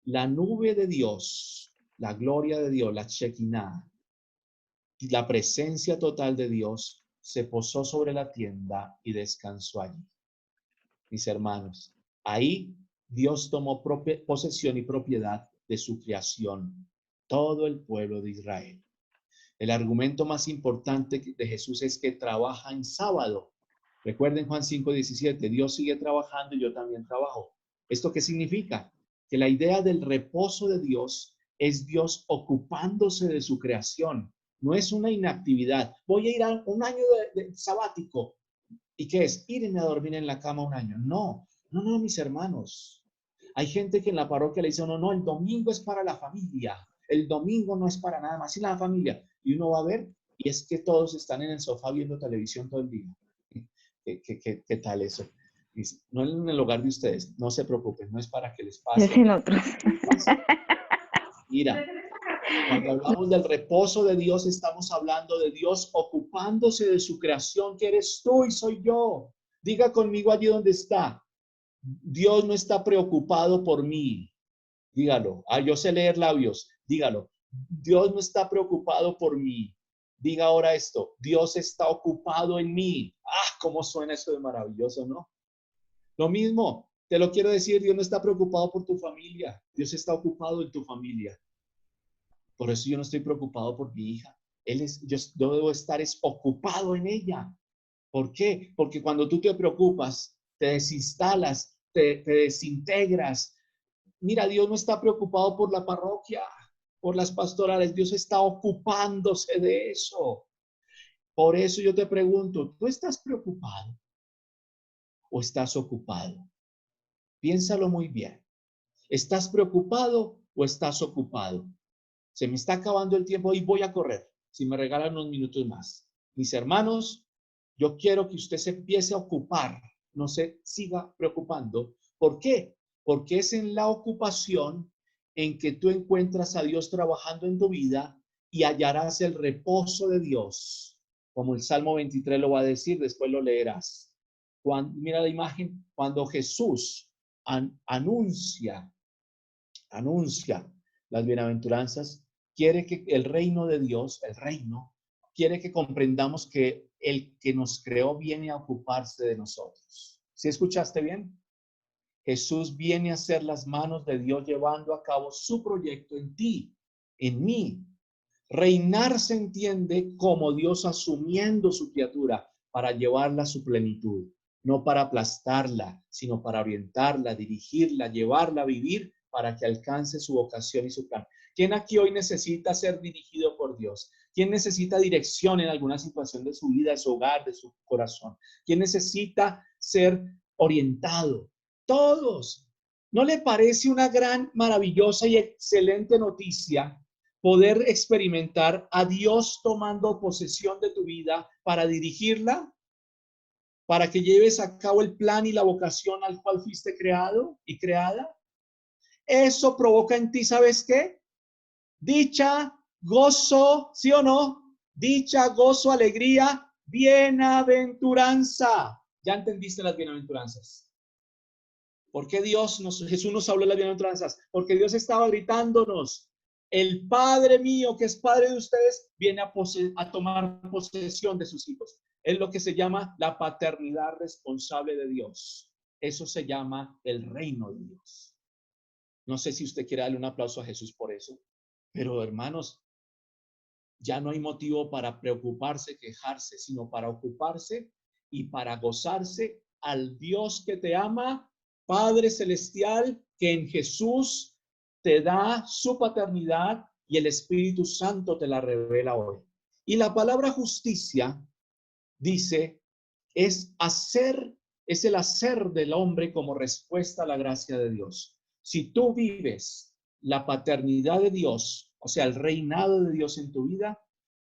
la nube de Dios, la gloria de Dios, la Shekinah, la presencia total de Dios se posó sobre la tienda y descansó allí. Mis hermanos, ahí Dios tomó posesión y propiedad de su creación, todo el pueblo de Israel. El argumento más importante de Jesús es que trabaja en sábado. Recuerden Juan 5:17, Dios sigue trabajando y yo también trabajo. ¿Esto qué significa? Que la idea del reposo de Dios es Dios ocupándose de su creación. No es una inactividad. Voy a ir a un año de sabático. ¿Y qué es? Irme a dormir en la cama un año. No, no, no, mis hermanos. Hay gente que en la parroquia le dice, no, no, el domingo es para la familia. El domingo no es para nada más. Y la familia. Y uno va a ver, y es que todos están en el sofá viendo televisión todo el día. ¿Qué tal eso? No en el hogar de ustedes, no se preocupen, no es para que les pase. Es en otros. Mira, cuando hablamos del reposo de Dios, estamos hablando de Dios ocupándose de su creación, que eres tú y soy yo. Diga conmigo allí donde está. Dios no está preocupado por mí. Dígalo. Yo sé leer labios. Dígalo. Dios no está preocupado por mí. Diga ahora esto. Dios está ocupado en mí. Cómo suena eso de maravilloso, ¿no? Lo mismo, te lo quiero decir, Dios no está preocupado por tu familia. Dios está ocupado en tu familia. Por eso yo no estoy preocupado por mi hija. Yo debo estar ocupado en ella. ¿Por qué? Porque cuando tú te preocupas, te desinstalas, te desintegras. Mira, Dios no está preocupado por la parroquia, por las pastorales. Dios está ocupándose de eso. Por eso yo te pregunto, ¿tú estás preocupado o estás ocupado? Piénsalo muy bien. ¿Estás preocupado o estás ocupado? Se me está acabando el tiempo y voy a correr. Si me regalan unos minutos más. Mis hermanos, yo quiero que usted se empiece a ocupar, no se siga preocupando. ¿Por qué? Porque es en la ocupación en que tú encuentras a Dios trabajando en tu vida y hallarás el reposo de Dios. Como el Salmo 23 lo va a decir, después lo leerás. Mira la imagen, cuando Jesús anuncia las bienaventuranzas, quiere que el reino de Dios, quiere que comprendamos que el que nos creó viene a ocuparse de nosotros. ¿Sí escuchaste bien? Jesús viene a ser las manos de Dios llevando a cabo su proyecto en ti, en mí. Reinar se entiende como Dios asumiendo su criatura para llevarla a su plenitud, no para aplastarla, sino para orientarla, dirigirla, llevarla a vivir para que alcance su vocación y su plan. ¿Quién aquí hoy necesita ser dirigido por Dios? ¿Quién necesita dirección en alguna situación de su vida, de su hogar, de su corazón? ¿Quién necesita ser orientado? Todos. ¿No le parece una gran, maravillosa y excelente noticia poder experimentar a Dios tomando posesión de tu vida para dirigirla, para que lleves a cabo el plan y la vocación al cual fuiste creado y creada? Eso provoca en ti, ¿sabes qué? Dicha, gozo, ¿sí o no? Dicha, gozo, alegría, bienaventuranza. ¿Ya entendiste las bienaventuranzas? ¿Por qué Jesús nos habló de las bienaventuranzas? Porque Dios estaba gritándonos: el Padre mío, que es Padre de ustedes, viene a tomar posesión de sus hijos. Es lo que se llama la paternidad responsable de Dios. Eso se llama el reino de Dios. No sé si usted quiere darle un aplauso a Jesús por eso, pero hermanos, ya no hay motivo para preocuparse, quejarse, sino para ocuparse y para gozarse al Dios que te ama, Padre Celestial, que en Jesús te da su paternidad y el Espíritu Santo te la revela hoy. Y la palabra justicia dice, es el hacer del hombre como respuesta a la gracia de Dios. Si tú vives la paternidad de Dios, o sea, el reinado de Dios en tu vida,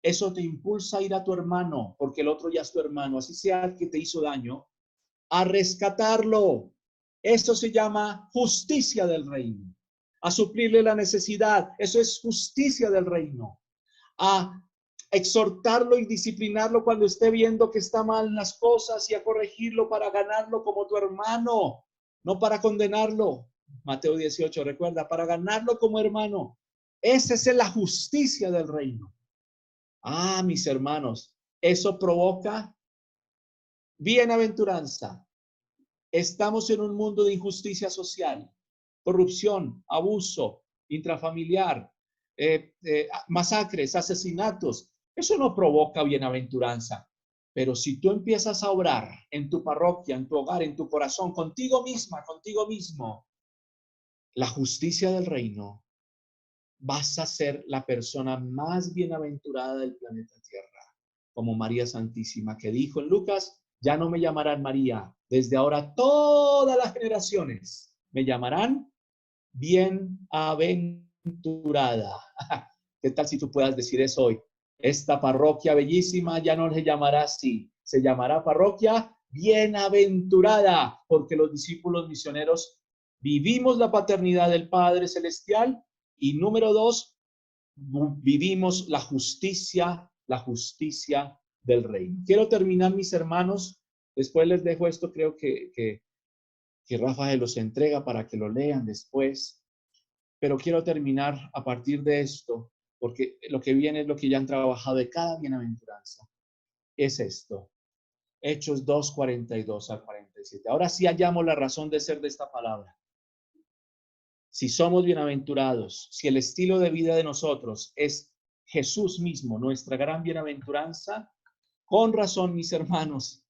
eso te impulsa a ir a tu hermano, porque el otro ya es tu hermano, así sea el que te hizo daño, a rescatarlo. Eso se llama justicia del reino. A suplirle la necesidad. Eso es justicia del reino. A exhortarlo y disciplinarlo cuando esté viendo que está mal las cosas y a corregirlo para ganarlo como tu hermano, no para condenarlo. Mateo 18, recuerda, para ganarlo como hermano. Esa es la justicia del reino. Ah, mis hermanos, eso provoca bienaventuranza. Estamos en un mundo de injusticia social, corrupción, abuso intrafamiliar, masacres, asesinatos. Eso no provoca bienaventuranza. Pero si tú empiezas a obrar en tu parroquia, en tu hogar, en tu corazón, contigo misma, contigo mismo, la justicia del reino, vas a ser la persona más bienaventurada del planeta Tierra, como María Santísima, que dijo en Lucas: ya no me llamarán María, desde ahora todas las generaciones me llamarán bienaventurada. ¿Qué tal si tú puedas decir eso hoy? Esta parroquia bellísima ya no se llamará así, se llamará parroquia bienaventurada, porque los discípulos misioneros vivimos la paternidad del Padre Celestial y número 2, vivimos la justicia del reino. Quiero terminar, mis hermanos, después les dejo esto, creo que Rafa se los entrega para que lo lean después, pero quiero terminar a partir de esto, porque lo que viene es lo que ya han trabajado de cada bienaventuranza, es esto, Hechos 2, 42 al 47. Ahora sí hallamos la razón de ser de esta palabra. Si somos bienaventurados, si el estilo de vida de nosotros es Jesús mismo, nuestra gran bienaventuranza, con razón, mis hermanos,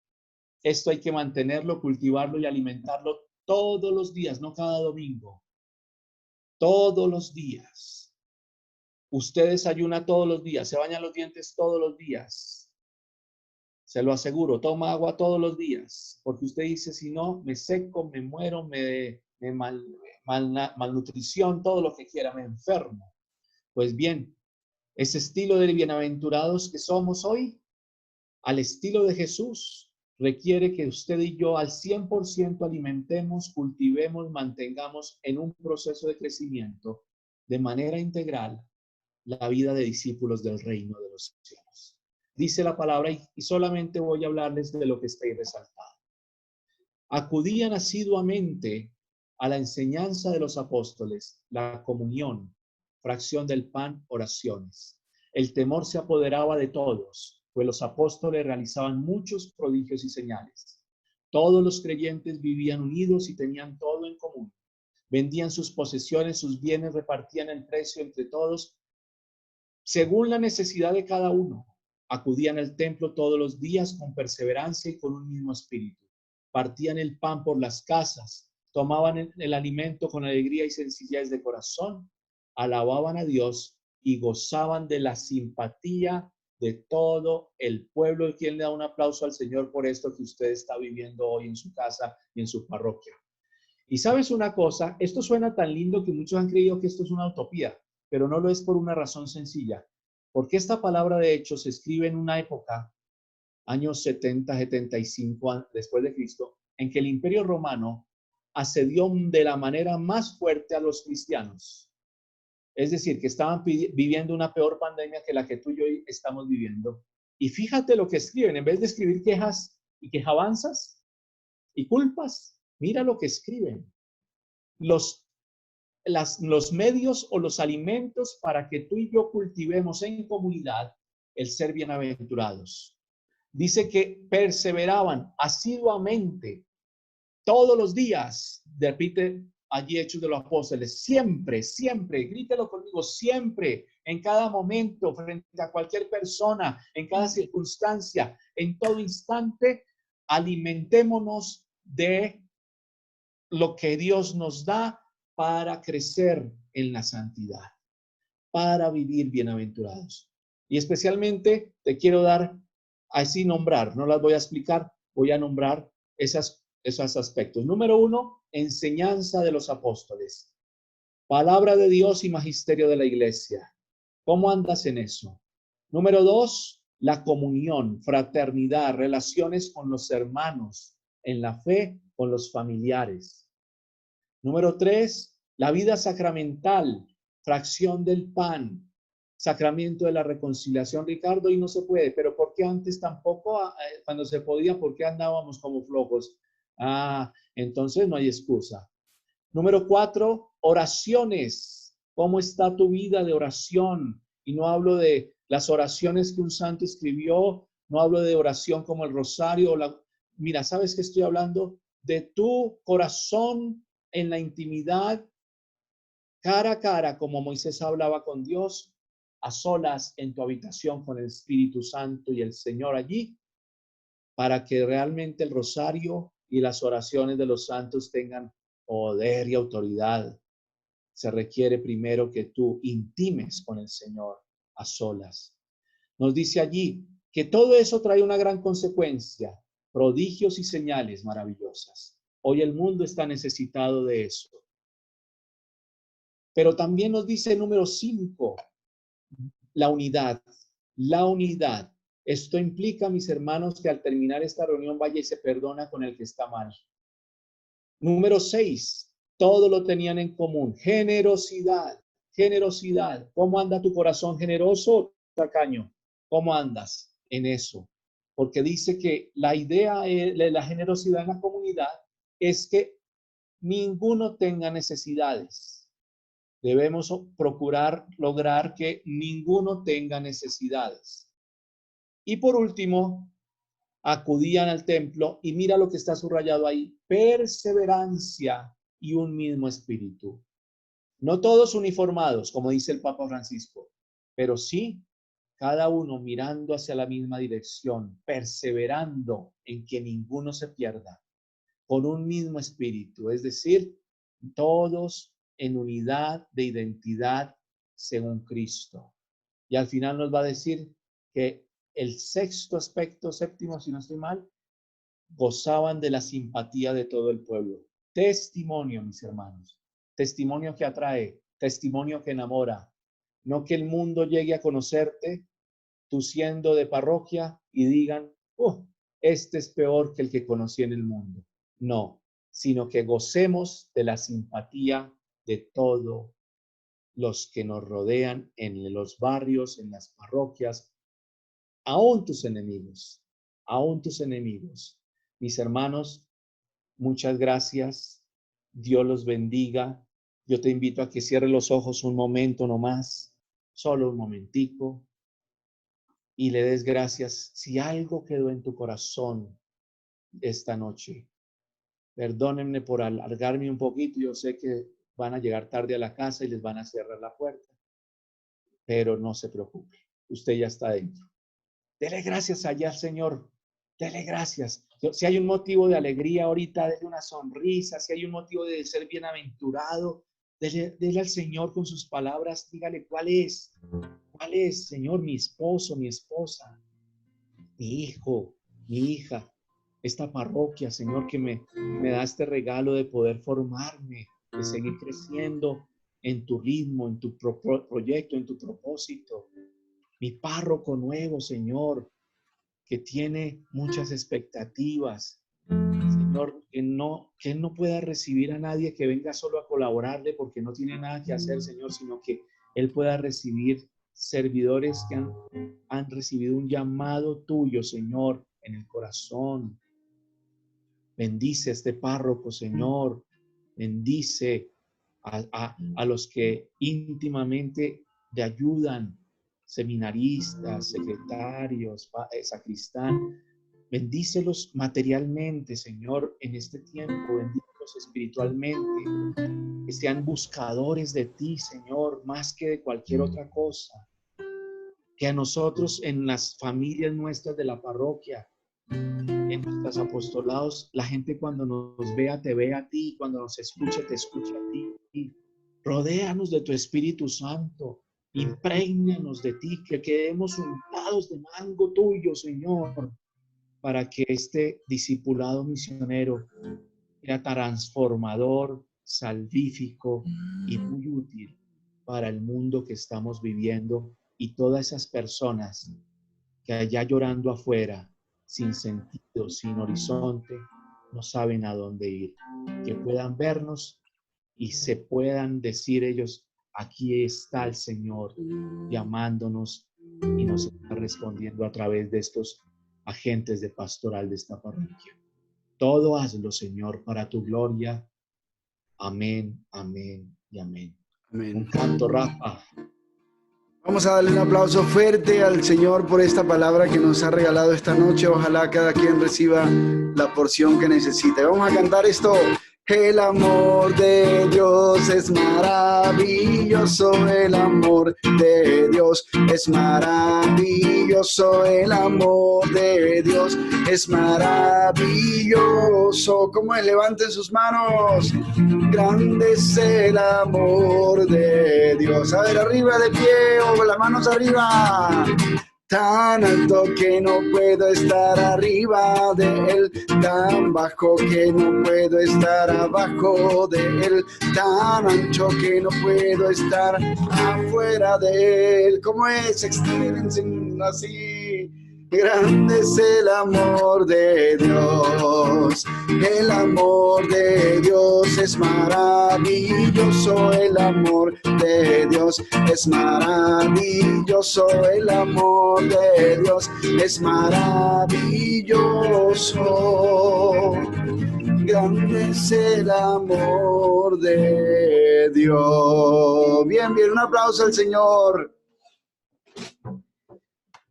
esto hay que mantenerlo, cultivarlo y alimentarlo todos los días, no cada domingo. Todos los días. Usted desayuna todos los días, se baña los dientes todos los días. Se lo aseguro, toma agua todos los días, porque usted dice, si no, me seco, me muero, malnutrición, todo lo que quiera, me enfermo. Pues bien, ese estilo de bienaventurados que somos hoy, al estilo de Jesús, requiere que usted y yo al 100% alimentemos, cultivemos, mantengamos en un proceso de crecimiento de manera integral la vida de discípulos del reino de los cielos. Dice la palabra, y solamente voy a hablarles de lo que está ahí resaltado. Acudían asiduamente a la enseñanza de los apóstoles, la comunión, fracción del pan, oraciones. El temor se apoderaba de todos pues los apóstoles realizaban muchos prodigios y señales. Todos los creyentes vivían unidos y tenían todo en común. Vendían sus posesiones, sus bienes, repartían el precio entre todos, según la necesidad de cada uno. Acudían al templo todos los días con perseverancia y con un mismo espíritu. Partían el pan por las casas, tomaban el alimento con alegría y sencillez de corazón, alababan a Dios y gozaban de la simpatía de todo el pueblo. ¿Quién le da un aplauso al Señor por esto que usted está viviendo hoy en su casa y en su parroquia? Y sabes una cosa, esto suena tan lindo que muchos han creído que esto es una utopía, pero no lo es por una razón sencilla. Porque esta palabra de hecho se escribe en una época, años 70, 75 después de Cristo, en que el Imperio Romano asedió de la manera más fuerte a los cristianos. Es decir, que estaban viviendo una peor pandemia que la que tú y yo estamos viviendo. Y fíjate lo que escriben, en vez de escribir quejas y quejabanzas y culpas, mira lo que escriben. Los medios o los alimentos para que tú y yo cultivemos en comunidad el ser bienaventurados. Dice que perseveraban asiduamente todos los días, repite allí Hechos de los Apóstoles, siempre, siempre, grítelo conmigo, siempre, en cada momento, frente a cualquier persona, en cada circunstancia, en todo instante, alimentémonos de lo que Dios nos da para crecer en la santidad, para vivir bienaventurados. Y especialmente te quiero dar, así nombrar, no las voy a explicar, voy a nombrar esos aspectos. Número 1, enseñanza de los apóstoles. Palabra de Dios y magisterio de la iglesia. ¿Cómo andas en eso? Número 2, la comunión, fraternidad, relaciones con los hermanos, en la fe, con los familiares. Número 3, la vida sacramental, fracción del pan, sacramento de la reconciliación. Ricardo, y no se puede, pero ¿por qué antes tampoco? Cuando se podía, ¿por qué andábamos como flojos? Entonces no hay excusa. Número 4, oraciones. ¿Cómo está tu vida de oración? Y no hablo de las oraciones que un santo escribió, no hablo de oración como el rosario. Mira, ¿sabes qué estoy hablando? De tu corazón en la intimidad, cara a cara, como Moisés hablaba con Dios, a solas en tu habitación con el Espíritu Santo y el Señor allí, para que realmente el rosario y las oraciones de los santos tengan poder y autoridad. Se requiere primero que tú intimes con el Señor a solas. Nos dice allí que todo eso trae una gran consecuencia, prodigios y señales maravillosas. Hoy el mundo está necesitado de eso. Pero también nos dice número 5, la unidad. La unidad. Esto implica, mis hermanos, que al terminar esta reunión vaya y se perdona con el que está mal. Número 6, todo lo tenían en común. Generosidad. Generosidad. ¿Cómo anda tu corazón generoso o tacaño? ¿Cómo andas en eso? Porque dice que la idea de la generosidad en la comunidad es que ninguno tenga necesidades. Debemos procurar lograr que ninguno tenga necesidades. Y por último, acudían al templo y mira lo que está subrayado ahí, perseverancia y un mismo espíritu. No todos uniformados, como dice el Papa Francisco, pero sí cada uno mirando hacia la misma dirección, perseverando en que ninguno se pierda, con un mismo espíritu, es decir, todos en unidad de identidad según Cristo. Y al final nos va a decir que el séptimo, si no estoy mal, gozaban de la simpatía de todo el pueblo. Testimonio, mis hermanos. Testimonio que atrae, testimonio que enamora. No que el mundo llegue a conocerte, tú siendo de parroquia, y digan, este es peor que el que conocí en el mundo. No, sino que gocemos de la simpatía de todos los que nos rodean en los barrios, en las parroquias, aún tus enemigos, aún tus enemigos. Mis hermanos, muchas gracias. Dios los bendiga. Yo te invito a que cierres los ojos un momento nomás, solo un momentico. y le des gracias. Si algo quedó en tu corazón esta noche, perdónenme por alargarme un poquito. Yo sé que van a llegar tarde a la casa y les van a cerrar la puerta, pero no se preocupe. Usted ya está dentro. Dele gracias allá al Señor. Dele gracias. Si hay un motivo de alegría ahorita, dele una sonrisa. Si hay un motivo de ser bienaventurado, dele al Señor con sus palabras. Dígale cuál es. ¿Cuál es, Señor? Mi esposo, mi esposa, mi hijo, mi hija. Esta parroquia, Señor, que me da este regalo de poder formarme, de seguir creciendo en tu ritmo, en tu proyecto, en tu propósito. Mi párroco nuevo, Señor, que tiene muchas expectativas. Señor, que él no pueda recibir a nadie que venga solo a colaborarle porque no tiene nada que hacer, Señor, sino que él pueda recibir servidores que han recibido un llamado tuyo, Señor, en el corazón. Bendice a este párroco, Señor. Bendice a los que íntimamente le ayudan, seminaristas, secretarios, sacristán. Bendícelos materialmente, Señor, en este tiempo. Bendícelos espiritualmente. Que sean buscadores de ti, Señor, más que de cualquier otra cosa. Que a nosotros en las familias nuestras de la parroquia, en nuestros apostolados, la gente cuando nos vea, te ve a ti, cuando nos escucha, te escucha a ti. Rodéanos de tu Espíritu Santo, imprégnanos de ti, que quedemos untados de mango tuyo, Señor, para que este discipulado misionero sea transformador, salvífico y muy útil para el mundo que estamos viviendo y todas esas personas que allá llorando afuera, sin sentido, sin horizonte, no saben a dónde ir. Que puedan vernos y se puedan decir ellos, aquí está el Señor llamándonos y nos está respondiendo a través de estos agentes de pastoral de esta parroquia. Todo hazlo, Señor, para tu gloria. Amén, amén y amén. Amén. Un canto, Rafa. Vamos a darle un aplauso fuerte al Señor por esta palabra que nos ha regalado esta noche. Ojalá cada quien reciba la porción que necesita. Vamos a cantar esto. El amor de Dios es maravilloso, el amor de Dios es maravilloso, el amor de Dios es maravilloso. ¿Cómo es? Levanten sus manos. Grande es el amor de Dios. A ver, arriba de pie o las manos arriba. Tan alto que no puedo estar arriba de él, tan bajo que no puedo estar abajo de él, tan ancho que no puedo estar afuera de él. ¿Cómo es? Extírense así. Grande es el amor de Dios, el amor de Dios es maravilloso, el amor de Dios es maravilloso, el amor de Dios es maravilloso. Grande es el amor de Dios. Bien, bien, un aplauso al Señor.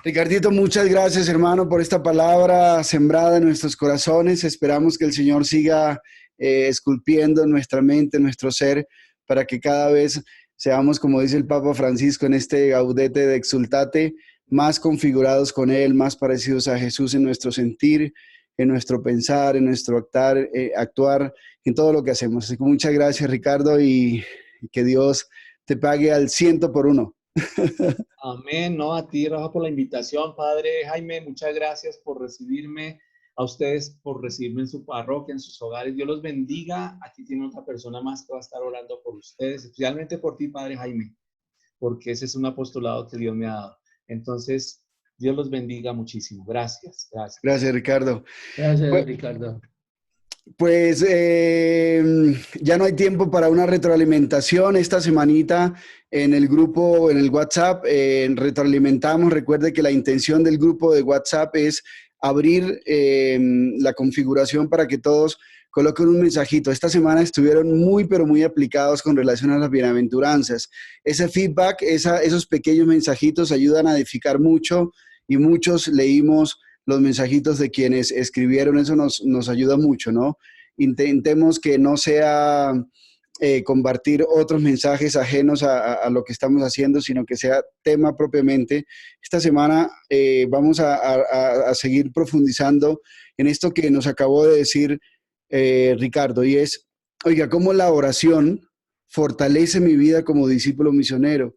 Ricardito, muchas gracias, hermano, por esta palabra sembrada en nuestros corazones. Esperamos que el Señor siga esculpiendo en nuestra mente, en nuestro ser, para que cada vez seamos, como dice el Papa Francisco en este Gaudete de Exultate, más configurados con Él, más parecidos a Jesús en nuestro sentir, en nuestro pensar, en nuestro actuar, en todo lo que hacemos. Así que muchas gracias, Ricardo, y que Dios te pague al 100 por 1. Amén, no, a ti, Rafa, por la invitación. Padre Jaime, muchas gracias por recibirme, a ustedes por recibirme en su parroquia, en sus hogares. Dios los bendiga. Aquí tiene otra persona más que va a estar orando por ustedes, especialmente por ti, Padre Jaime, porque ese es un apostolado que Dios me ha dado. Entonces, Dios los bendiga muchísimo. Gracias, gracias. Gracias, Ricardo. Gracias, Ricardo. Pues ya no hay tiempo para una retroalimentación. Esta semanita en el grupo, en el WhatsApp, retroalimentamos. Recuerde que la intención del grupo de WhatsApp es abrir la configuración para que todos coloquen un mensajito. Esta semana estuvieron muy, pero muy aplicados con relación a las bienaventuranzas. Ese feedback, esos pequeños mensajitos ayudan a edificar mucho y muchos leímos los mensajitos de quienes escribieron, eso nos ayuda mucho, ¿no? Intentemos que no sea compartir otros mensajes ajenos a lo que estamos haciendo, sino que sea tema propiamente. Esta semana vamos a seguir profundizando en esto que nos acabó de decir Ricardo, y es, oiga, cómo la oración fortalece mi vida como discípulo misionero,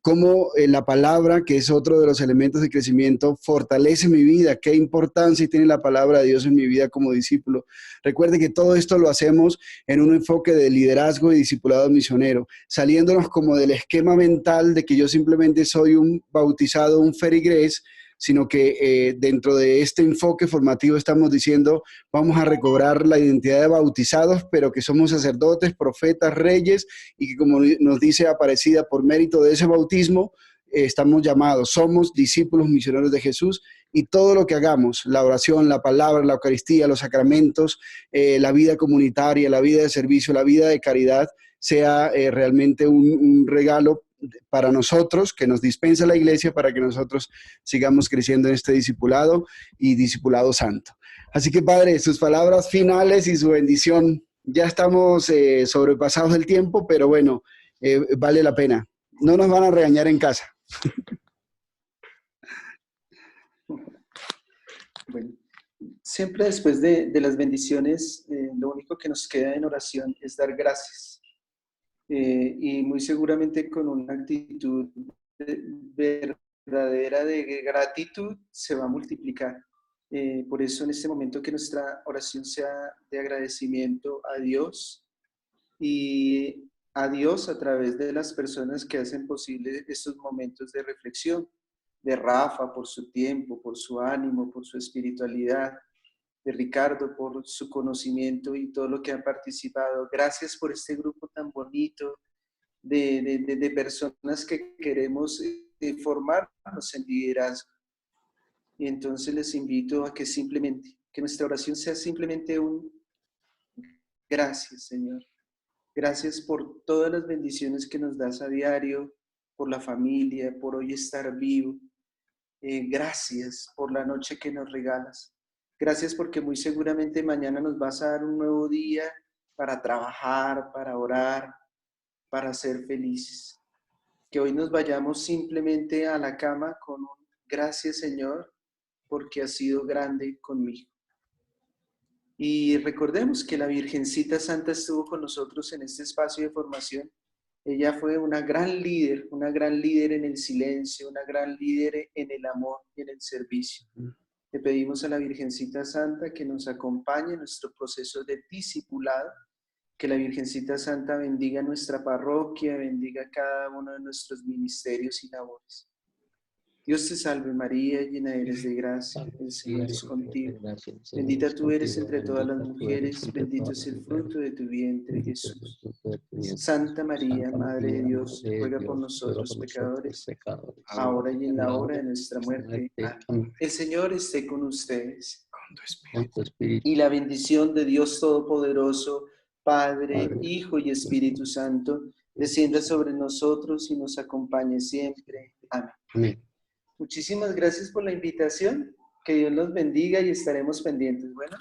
cómo la palabra, que es otro de los elementos de crecimiento, fortalece mi vida, qué importancia tiene la palabra de Dios en mi vida como discípulo. Recuerde que todo esto lo hacemos en un enfoque de liderazgo y discipulado misionero, saliéndonos como del esquema mental de que yo simplemente soy un bautizado, un ferigrés, sino que dentro de este enfoque formativo estamos diciendo, vamos a recobrar la identidad de bautizados, pero que somos sacerdotes, profetas, reyes, y que como nos dice Aparecida, por mérito de ese bautismo, estamos llamados, somos discípulos misioneros de Jesús, y todo lo que hagamos, la oración, la palabra, la Eucaristía, los sacramentos, la vida comunitaria, la vida de servicio, la vida de caridad, sea realmente un regalo para nosotros, que nos dispensa la Iglesia para que nosotros sigamos creciendo en este discipulado y discipulado santo. Así que, Padre, sus palabras finales y su bendición. Ya estamos sobrepasados del tiempo, pero bueno, vale la pena. No nos van a regañar en casa. Bueno, siempre después de las bendiciones, lo único que nos queda en oración es dar gracias. Y muy seguramente con una actitud verdadera de gratitud se va a multiplicar. Por eso en este momento que nuestra oración sea de agradecimiento a Dios y a Dios a través de las personas que hacen posible estos momentos de reflexión, de Rafa por su tiempo, por su ánimo, por su espiritualidad, de Ricardo por su conocimiento y todo lo que ha participado. Gracias por este grupo tan bonito de personas que queremos formarnos en liderazgo. Y entonces les invito a que nuestra oración sea simplemente un gracias, Señor. Gracias por todas las bendiciones que nos das a diario, por la familia, por hoy estar vivo. Gracias por la noche que nos regalas. Gracias porque muy seguramente mañana nos vas a dar un nuevo día para trabajar, para orar, para ser felices. Que hoy nos vayamos simplemente a la cama con un gracias, Señor, porque has sido grande conmigo. Y recordemos que la Virgencita Santa estuvo con nosotros en este espacio de formación. Ella fue una gran líder en el silencio, una gran líder en el amor y en el servicio. Le pedimos a la Virgencita Santa que nos acompañe en nuestro proceso de discipulado, que la Virgencita Santa bendiga nuestra parroquia, bendiga cada uno de nuestros ministerios y labores. Dios te salve María, llena eres de gracia, el Señor es contigo. Bendita tú eres entre todas las mujeres, bendito es el fruto de tu vientre, Jesús. Santa María, Madre de Dios, ruega por nosotros pecadores, ahora y en la hora de nuestra muerte. Amén. El Señor esté con ustedes. Con tu espíritu. Y la bendición de Dios Todopoderoso, Padre, Hijo y Espíritu Santo, descienda sobre nosotros y nos acompañe siempre. Amén. Amén. Muchísimas gracias por la invitación. Que Dios los bendiga y estaremos pendientes. Bueno.